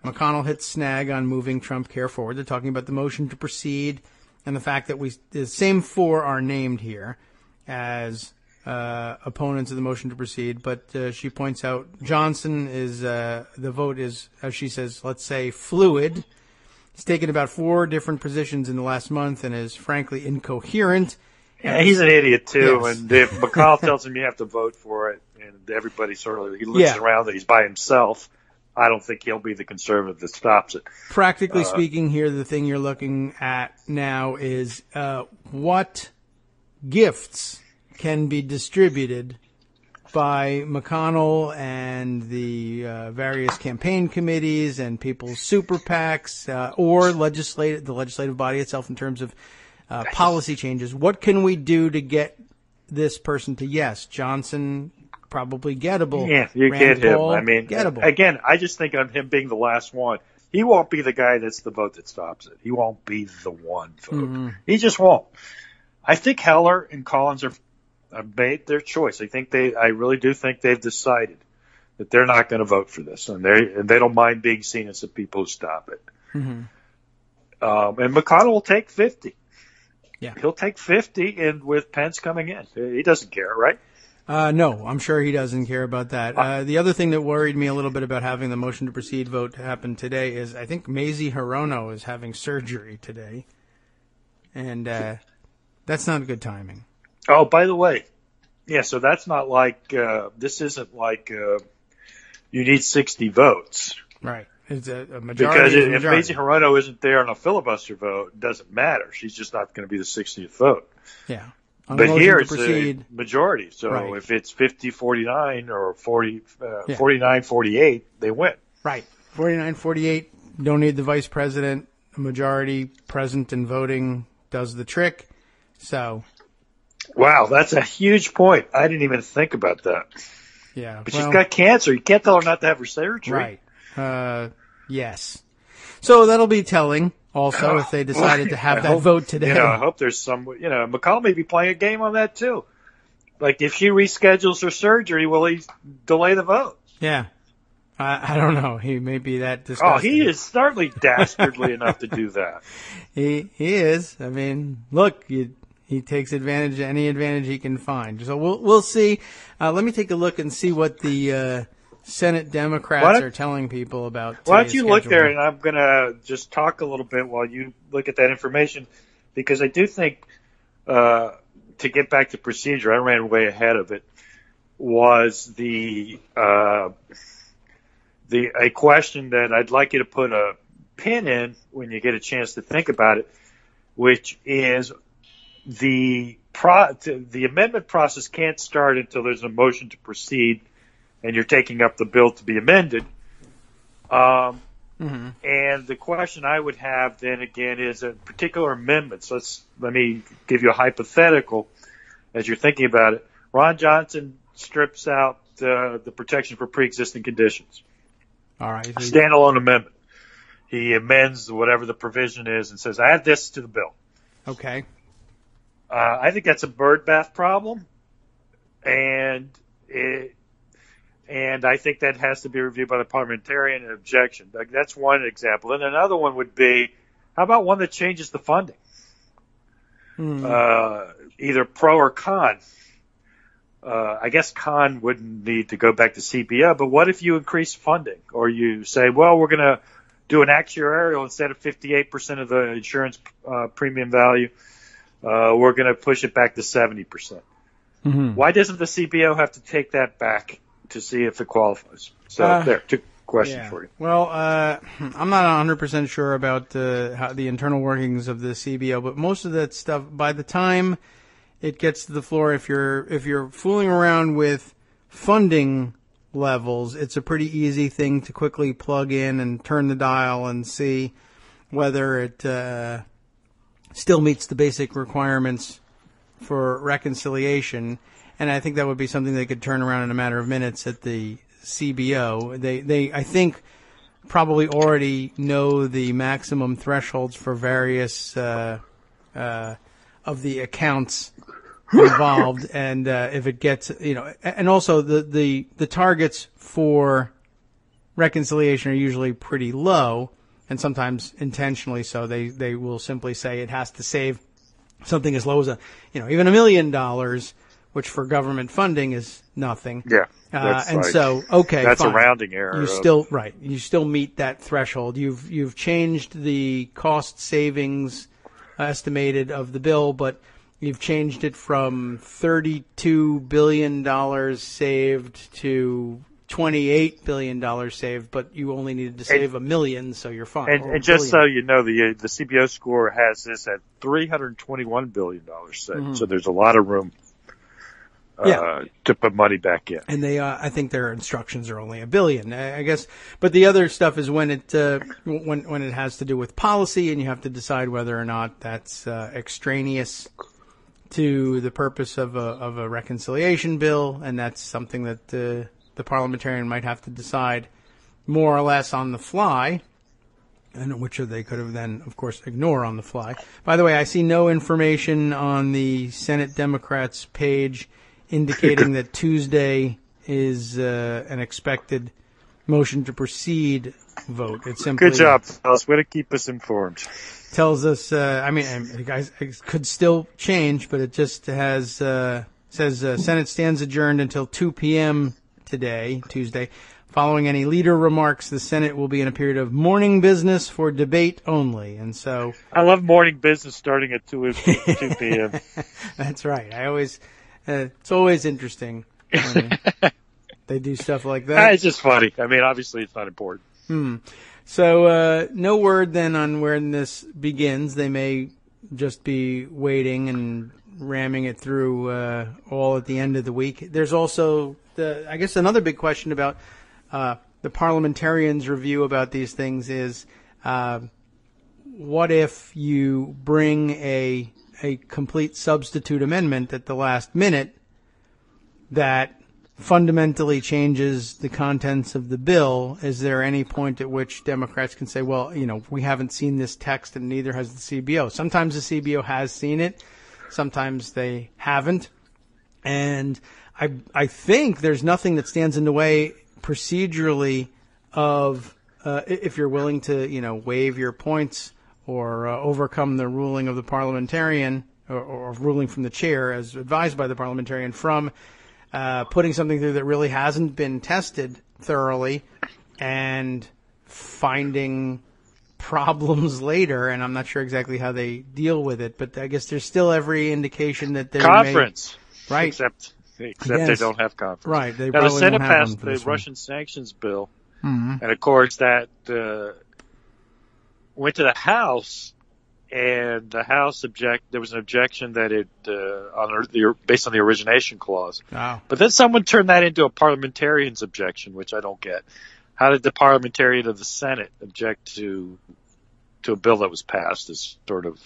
McConnell hits snag on moving Trump care forward. They're talking about the motion to proceed and the fact that the same four are named here as opponents of the motion to proceed. But she points out Johnson is the vote is, as she says, let's say fluid. He's taken about 4 different positions in the last month and is frankly incoherent. Yeah, he's an idiot too. Yes. And if McConnell tells him you have to vote for it, and everybody he looks around that he's by himself, I don't think he'll be the conservative that stops it. Practically speaking, here the thing you're looking at now is what gifts can be distributed by McConnell and the various campaign committees and people's super PACs or the legislative body itself in terms of policy changes. What can we do to get this person to yes? Johnson, probably gettable. Yeah, you Rand get him. Paul, I mean, gettable. Again, I just think of him being the last one. He won't be the guy that's the vote that stops it. He won't be the one vote. Mm-hmm. He just won't. I think Heller and Collins have made their choice. I really do think they've decided that they're not going to vote for this, and they don't mind being seen as the people who stop it. Mm-hmm. And McConnell will take 50. Yeah, he'll take 50, and with Pence coming in, he doesn't care, right? No, I'm sure he doesn't care about that. The other thing that worried me a little bit about having the motion to proceed vote happen today is I think Mazie Hirono is having surgery today, and that's not good timing. Oh, by the way, so that's not like this isn't like you need 60 votes. Right. It's a majority. Because if Mazie Hirono isn't there on a filibuster vote, it doesn't matter. She's just not going to be the 60th vote. Yeah. But here it's a majority. So if it's 50-49 or 49-48, they win. Right. 49-48, don't need the vice president. A majority present and voting does the trick. So. Wow, that's a huge point. I didn't even think about that. Yeah. But she's got cancer. You can't tell her not to have her surgery. Right. Yes. So that'll be telling. Also, if they decided to have that vote today. I hope there's some, McConnell may be playing a game on that too. Like if she reschedules her surgery, will he delay the vote? Yeah. I don't know. He may be that disgusting. Oh, he is certainly dastardly enough to do that. He is. I mean, look, he takes any advantage he can find. So we'll see. Let me take a look and see what the Senate Democrats are telling people about today's Why don't you schedule. look there, and I'm going to just talk a little bit while you look at that information, because I do think, to get back to procedure, I ran way ahead of it, was a question that I'd like you to put a pin in when you get a chance to think about it, which is the amendment process can't start until there's a motion to proceed and you're taking up the bill to be amended. And the question I would have then again is a particular amendment. So let me give you a hypothetical as you're thinking about it. Ron Johnson strips out the protection for pre-existing conditions. All right. A standalone amendment. he amends whatever the provision is and says, add this to the bill. Okay. I think that's a birdbath problem, and I think that has to be reviewed by the parliamentarian and objection. Like, that's one example. And another one would be, how about one that changes the funding? Either pro or con. I guess con wouldn't need to go back to CBO, but what if you increase funding? Or you say, well, we're going to do an actuarial instead of 58% of the insurance premium value. We're going to push it back to 70%. Mm-hmm. Why doesn't the CBO have to take that back to see if it qualifies? So there, two questions for you. Well, I'm not 100% sure about how the internal workings of the CBO, but most of that stuff, by the time it gets to the floor, if you're fooling around with funding levels, it's a pretty easy thing to quickly plug in and turn the dial and see whether it still meets the basic requirements for reconciliation. And I think that would be something they could turn around in a matter of minutes at the CBO. They I think, probably already know the maximum thresholds for various of the accounts involved, and if it gets, and also the targets for reconciliation are usually pretty low, and sometimes intentionally so. They will simply say it has to save something as low as even $1 million, which for government funding is nothing. Yeah. So that's fine. A rounding error. You still meet that threshold. You've changed the cost savings estimated of the bill, but you've changed it from $32 billion saved to $28 billion saved, but you only needed to save $1 million, so you're fine. And just so you know, the CBO score has this at $321 billion saved, mm-hmm. So there's a lot of room to put money back in. And they, I think their instructions are only $1 billion, I guess. But the other stuff is when it when it has to do with policy, and you have to decide whether or not that's extraneous to the purpose of a reconciliation bill, and that's something that the parliamentarian might have to decide more or less on the fly, and which they could have then, of course, ignore on the fly. By the way, I see no information on the Senate Democrats page indicating that Tuesday is an expected motion to proceed vote. It's simply good job, fellas. Way to keep us informed. Tells us, it could still change, but it just has says Senate stands adjourned until 2 p.m. today, Tuesday. Following any leader remarks, the Senate will be in a period of morning business for debate only. And so I love morning business starting at 2 p.m. That's right. It's always interesting when they do stuff like that. It's just funny. I mean, obviously it's not important. So no word then on when this begins. They may just be waiting and ramming it through all at the end of the week. There's also, I guess, another big question about the parliamentarians' review about these things is what if you bring a complete substitute amendment at the last minute that fundamentally changes the contents of the bill? Is there any point at which Democrats can say, well, we haven't seen this text and neither has the CBO? Sometimes the CBO has seen it. Sometimes they haven't. And I think there's nothing that stands in the way procedurally of if you're willing to, waive your points or overcome the ruling of the parliamentarian or ruling from the chair as advised by the parliamentarian from putting something through that really hasn't been tested thoroughly and finding problems later. And I'm not sure exactly how they deal with it, but I guess there's still every indication that there conference, right? Except they don't have conference. Right. They now the Senate won't have passed one the Russian sanctions bill, mm-hmm. and of course that went to the House, and the House there was an objection that it based on the origination clause. Wow. But then someone turned that into a parliamentarian's objection, which I don't get. How did the parliamentarian of the Senate object to a bill that was passed? Is sort of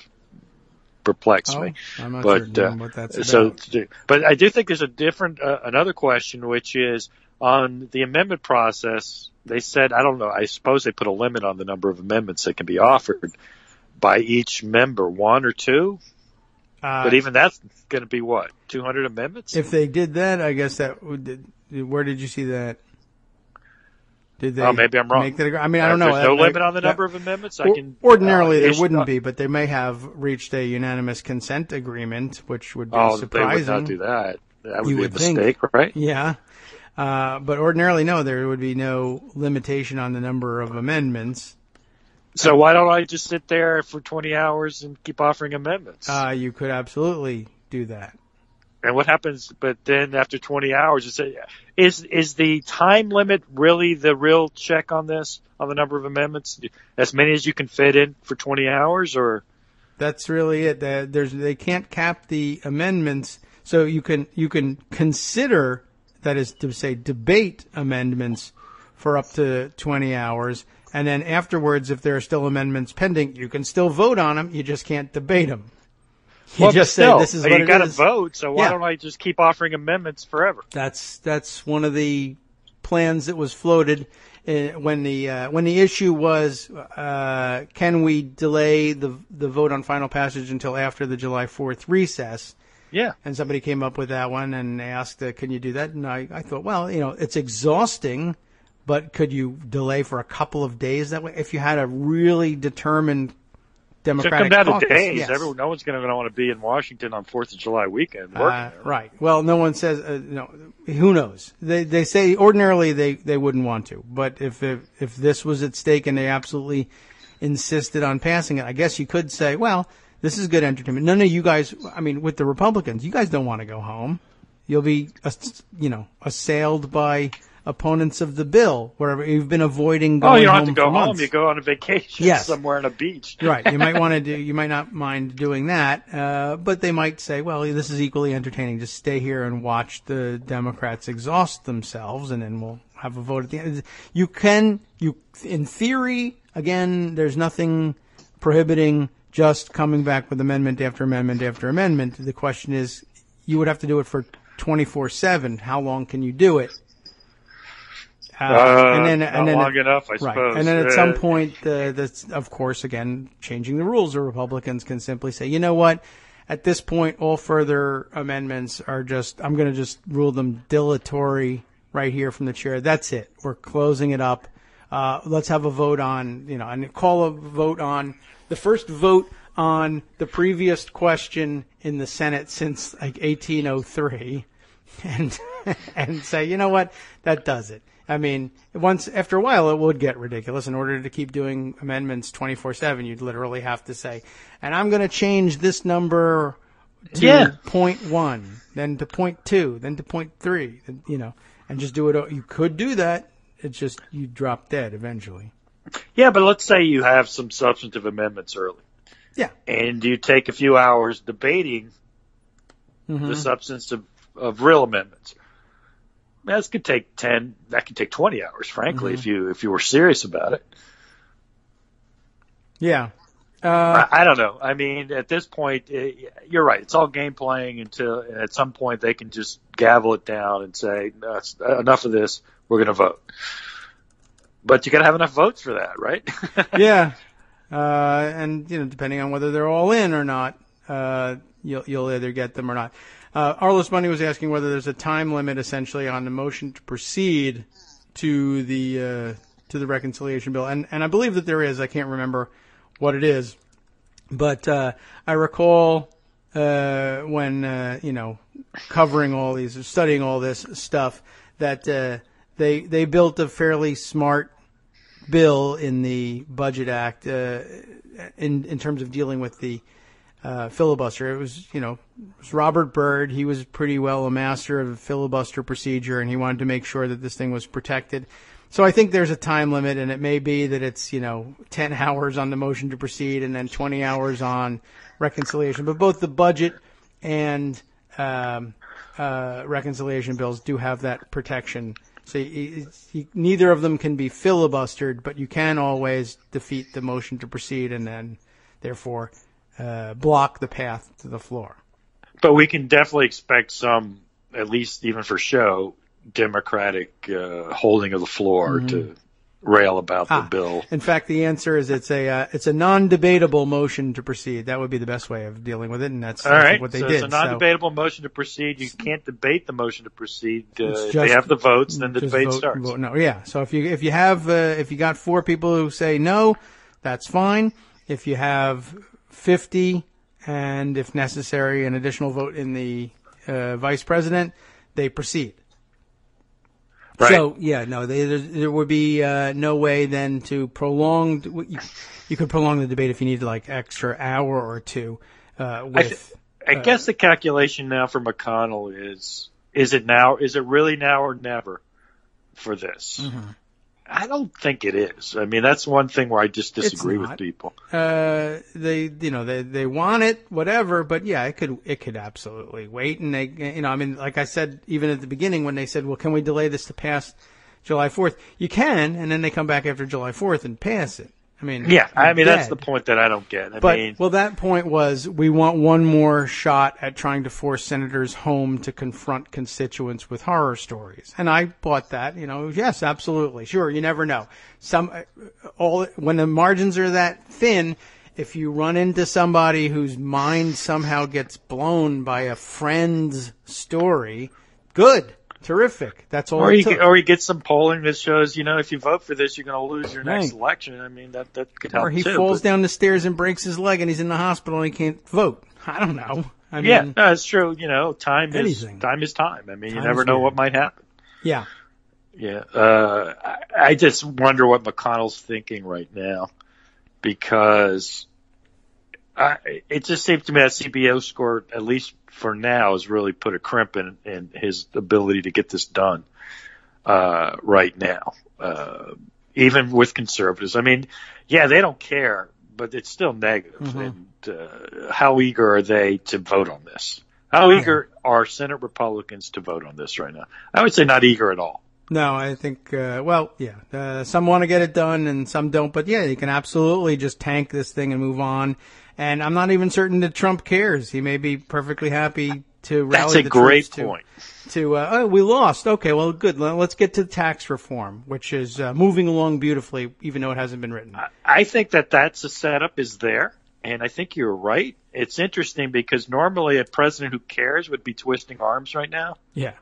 perplexed me. I'm not sure what that's about. But I do think there's a different another question, which is on the amendment process, they said, I don't know, I suppose they put a limit on the number of amendments that can be offered by each member, 1 or 2? But even that's going to be what, 200 amendments? If they did that, I guess that would. Where did you see that? Did they? Oh, maybe I'm wrong. Make that, I mean, I don't know. There's no limit on the number of amendments. Ordinarily, there wouldn't be, but they may have reached a unanimous consent agreement, which would be surprising. They would not do that. That would You be a would think. mistake, right? Yeah. But ordinarily, no, there would be no limitation on the number of amendments. So why don't I just sit there for 20 hours and keep offering amendments? You could absolutely do that. And what happens, but then after 20 hours, is the time limit really the real check on this, on the number of amendments? As many as you can fit in for 20 hours, or? That's really it. They can't cap the amendments, so you can consider, that is to say, debate amendments for up to 20 hours. And then afterwards, if there are still amendments pending, you can still vote on them. You just can't debate them. You just say this is what it is. You got to vote, so why don't I just keep offering amendments forever? That's one of the plans that was floated when the issue was can we delay the vote on final passage until after the July 4th recess? Yeah. And somebody came up with that one and asked, can you do that? And I thought, well, it's exhausting. But could you delay for a couple of days that way? If you had a really determined Democratic caucus, caucus, days. yes. No one's going to want to be in Washington on 4th of July weekend working. Right. Well, no one says, who knows? They say ordinarily they wouldn't want to. But if this was at stake and they absolutely insisted on passing it, I guess you could say, well, this is good entertainment. None of you guys, with the Republicans, you guys don't want to go home. You'll be, assailed by opponents of the bill, wherever you've been avoiding going home. Oh, you don't have to go home. Months. You go on a vacation somewhere on a beach. Right. You might not mind doing that, but they might say, well, this is equally entertaining. Just stay here and watch the Democrats exhaust themselves, and then we'll have a vote at the end. In theory, again, there's nothing prohibiting just coming back with amendment after amendment after amendment. The question is, you would have to do it for 24/7. How long can you do it? Not long enough, I suppose. And then at some point, that's, of course, again, changing the rules. The Republicans can simply say, you know what? At this point, all further amendments are I'm going to just rule them dilatory right here from the chair. That's it. We're closing it up. Let's have a vote on, and call a vote on the first vote on the previous question in the Senate since 1803 and say, you know what? That does it. After a while, it would get ridiculous. In order to keep doing amendments 24/7, you'd literally have to say, and I'm going to change this number to 0.1, then to 0.2, then to 0.3, and just do it. You could do that. It's just you drop dead eventually. Yeah, but let's say you have some substantive amendments early. Yeah. And you take a few hours debating the substance of real amendments. That could take 20 hours, frankly, if you were serious about it. Yeah. I don't know. At this point, you're right. It's all game playing until at some point they can just gavel it down and say, no, enough of this. We're going to vote. But you got to have enough votes for that, right? Yeah. And, depending on whether they're all in or not, you'll either get them or not. Arliss Bunny was asking whether there's a time limit essentially on the motion to proceed to the reconciliation bill, and I believe that there is. I can't remember what it is, but I recall when covering all these, studying all this stuff, that they built a fairly smart bill in the Budget Act in terms of dealing with the filibuster. It was Robert Byrd. He was pretty well a master of filibuster procedure, and he wanted to make sure that this thing was protected. So I think there's a time limit, and it may be that it's 10 hours on the motion to proceed and then 20 hours on reconciliation. But both the budget and reconciliation bills do have that protection. So neither of them can be filibustered, but you can always defeat the motion to proceed and then, therefore, block the path to the floor. But we can definitely expect some, at least even for show, Democratic holding of the floor to rail about the bill. In fact, the answer is it's a non-debatable motion to proceed. That would be the best way of dealing with it, and that's all I right. think what they so did. It's a non-debatable motion to proceed. You can't debate the motion to proceed. If just- they have the votes, then the debate vote, starts. Vote no. Yeah. So if you got 4 people who say no, that's fine. If you have 50 and if necessary an additional vote in the vice president, they proceed. Right. So yeah, no, there would be no way then to prolong. You could prolong the debate if you needed like extra hour or two. I guess the calculation now for McConnell is it now? Is it really now or never for this? Mm-hmm. I don't think it is. I mean, that's one thing where I just disagree with people. They want it, whatever, but yeah, it could absolutely wait. And like I said, even at the beginning when they said, well, can we delay this to past July 4th? You can, and then they come back after July 4th and pass it. That's the point that I don't get. That point was we want one more shot at trying to force senators home to confront constituents with horror stories. And I bought that, yes, absolutely. Sure, you never know. When the margins are that thin, if you run into somebody whose mind somehow gets blown by a friend's story, good. Terrific. That's all. Or you get some polling that shows, if you vote for this, you're going to lose your next election. I mean, that could help. Or he falls down the stairs and breaks his leg, and he's in the hospital and he can't vote. I don't know. It's true. Time is time. I mean, you never know what might happen. Yeah. Yeah. I just wonder what McConnell's thinking right now, because it just seems to me that CBO score, at least for now, has really put a crimp in his ability to get this done right now, even with conservatives. I mean, yeah, they don't care, but it's still negative. Mm-hmm. And how eager are they to vote on this? How eager are Senate Republicans to vote on this right now? I would say not eager at all. No, I think, some want to get it done and some don't. But, yeah, you can absolutely just tank this thing and move on. And I'm not even certain that Trump cares. He may be perfectly happy to rally the troops. That's a great point. We lost. Okay, well, good. Let's get to tax reform, which is moving along beautifully, even though it hasn't been written. I think that's a setup is there. And I think you're right. It's interesting because normally a president who cares would be twisting arms right now. Yeah.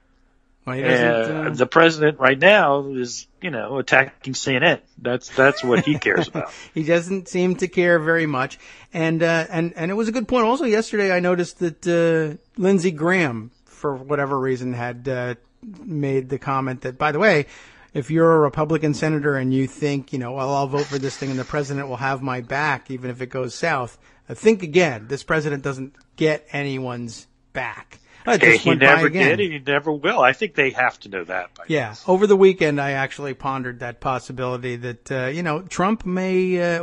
Well, he doesn't, the president right now is, attacking CNN. That's what he cares about. He doesn't seem to care very much. And it was a good point. Also, yesterday I noticed that Lindsey Graham, for whatever reason, had made the comment that, by the way, if you're a Republican senator and you think, I'll vote for this thing and the president will have my back even if it goes south, think again. This president doesn't get anyone's back. He never did, and he never will. I think they have to know that. Over the weekend, I actually pondered that possibility that, Trump may,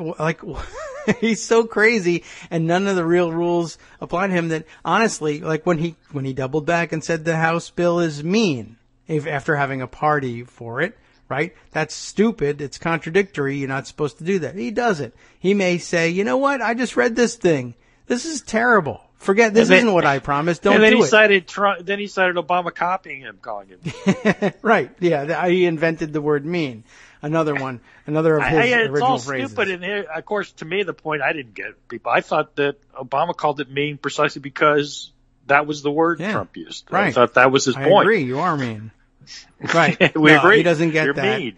he's so crazy and none of the real rules apply to him that, honestly, like when he doubled back and said the House bill is mean after having a party for it, right? That's stupid. It's contradictory. You're not supposed to do that. He does it. He may say, you know what? I just read this thing. This is terrible. Forget this isn't what I promised. Don't do it. And then he cited Obama copying him, calling him. Right. Yeah. He invented the word mean. Another one. Another of his original phrases. It's all stupid. And here, of course, to me, the point I didn't get people. I thought that Obama called it mean precisely because that was the word Trump used. Right. I thought that was his point. I agree. You are mean. Right. We agree. He doesn't get You're that. Mean.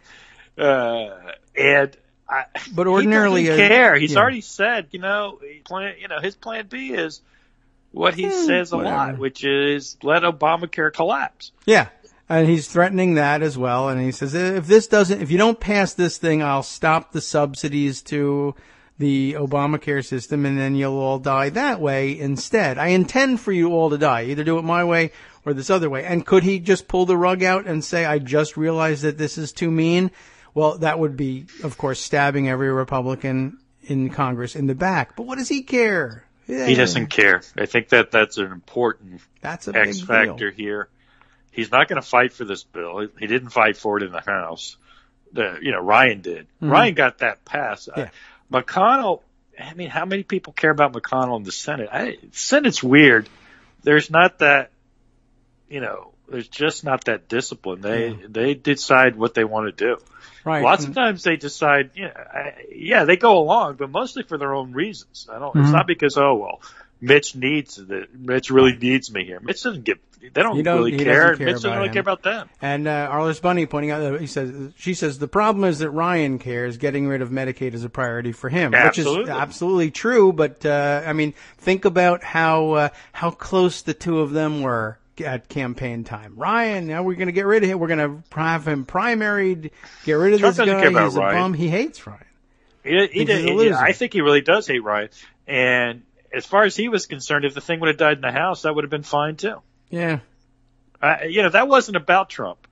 But ordinarily, he doesn't care. He's already said, his plan B is what he says a lot, which is let Obamacare collapse. Yeah. And he's threatening that as well. And he says, if you don't pass this thing, I'll stop the subsidies to the Obamacare system and then you'll all die that way instead. I intend for you all to die. Either do it my way or this other way. And could he just pull the rug out and say, I just realized that this is too mean? Well, that would be, of course, stabbing every Republican in Congress in the back. But what does he care? Yeah. He doesn't care. I think that's an important X factor here. He's not going to fight for this bill. He didn't fight for it in the House. Ryan did. Mm-hmm. Ryan got that pass. Yeah. McConnell, how many people care about McConnell in the Senate? The Senate's weird. There's not that, there's just not that discipline. They decide what they want to do. Right. Lots of times they decide, they go along, but mostly for their own reasons. It's not because, Mitch really needs me here. Mitch doesn't they don't really care. Mitch doesn't really care about them. And Arliss Bunny pointing out that she says the problem is that Ryan cares. Getting rid of Medicaid is a priority for him, Absolutely. Which is absolutely true. But think about how close the two of them were at campaign time. Ryan, now we're going to get rid of him. We're going to have him primaried. Get rid of Trump this guy. Care about He's a Ryan. bum. He hates Ryan. I think he really does hate Ryan. And as far as he was concerned, if the thing would have died in the House, that would have been fine too. Yeah. That wasn't about Trump,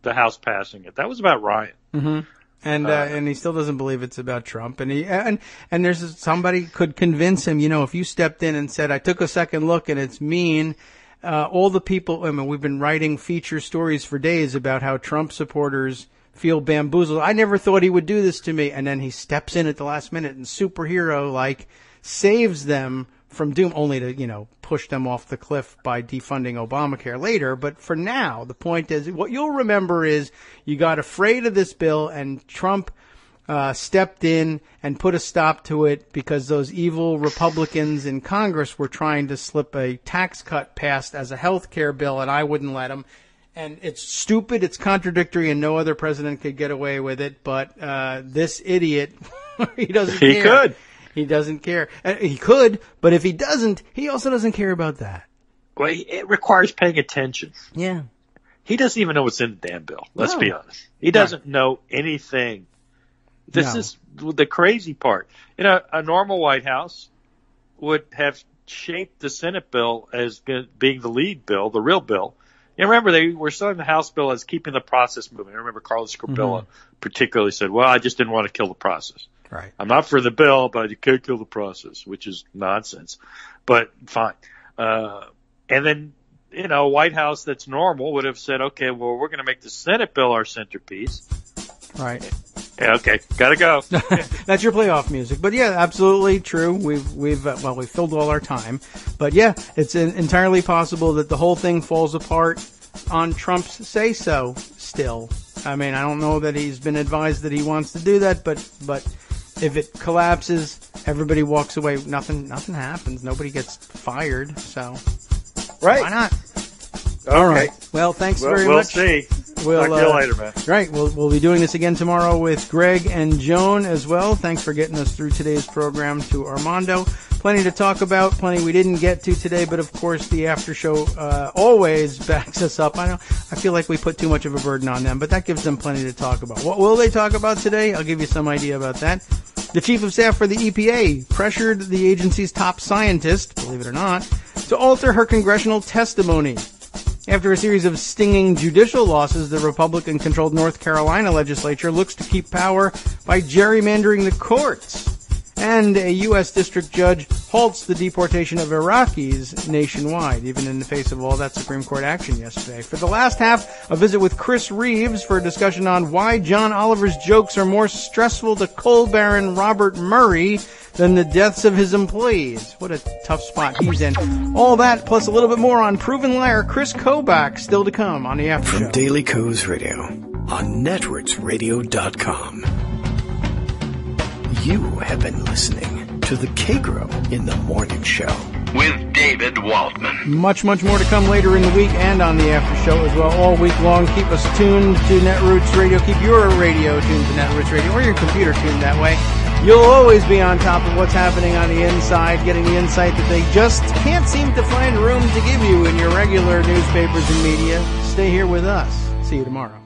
the House passing it. That was about Ryan. Mm-hmm. And he still doesn't believe it's about Trump. And there's somebody could convince him, if you stepped in and said, I took a second look and it's mean, all the people, we've been writing feature stories for days about how Trump supporters feel bamboozled. I never thought he would do this to me. And then he steps in at the last minute and superhero-like saves them from doom, only to, push them off the cliff by defunding Obamacare later. But for now, the point is, what you'll remember is you got afraid of this bill and Trump stepped in and put a stop to it because those evil Republicans in Congress were trying to slip a tax cut past as a health care bill, and I wouldn't let them. And it's stupid, it's contradictory, and no other president could get away with it. But this idiot, he doesn't care. He could. He doesn't care. He could, but if he doesn't, he also doesn't care about that. Well, it requires paying attention. Yeah. He doesn't even know what's in the damn bill. Let's be honest. He doesn't know anything. This is the crazy part. A normal White House would have shaped the Senate bill as being the lead bill, the real bill. Remember, they were selling the House bill as keeping the process moving. I remember Carlos Curbelo particularly said, well, I just didn't want to kill the process. Right. I'm not for the bill, but you can't kill the process, which is nonsense. But fine. And then, White House that's normal would have said, okay, well, we're going to make the Senate bill our centerpiece. Right. Yeah, okay, gotta go. That's your playoff music. But yeah, absolutely true. We've filled all our time. But yeah, it's entirely possible that the whole thing falls apart on Trump's say-so still. I don't know that he's been advised that he wants to do that, but if it collapses, everybody walks away. Nothing happens. Nobody gets fired. So, right? Why not? Okay. All right. Well, thanks very much. We'll see. We'll talk to you later, man. Right. We'll be doing this again tomorrow with Greg and Joan as well. Thanks for getting us through today's program. To Armando. Plenty to talk about, plenty we didn't get to today, but of course the after show always backs us up. I feel like we put too much of a burden on them, but that gives them plenty to talk about. What will they talk about today? I'll give you some idea about that. The chief of staff for the EPA pressured the agency's top scientist, believe it or not, to alter her congressional testimony. After a series of stinging judicial losses, the Republican-controlled North Carolina legislature looks to keep power by gerrymandering the courts. And a U.S. district judge halts the deportation of Iraqis nationwide, even in the face of all that Supreme Court action yesterday. For the last half, a visit with Chris Reeves for a discussion on why John Oliver's jokes are more stressful to coal baron Robert Murray than the deaths of his employees. What a tough spot he's in. All that, plus a little bit more on Proven Liar Chris Kobach, still to come on the After Show. From Daily Kos Radio on netrootsradio.com. You have been listening to the Kagro in the Morning Show with David Waldman. Much more to come later in the week and on the After Show as well, all week long. Keep us tuned to Netroots Radio. Keep your radio tuned to Netroots Radio, or your computer tuned that way. You'll always be on top of what's happening on the inside, getting the insight that they just can't seem to find room to give you in your regular newspapers and media. Stay here with us. See you tomorrow.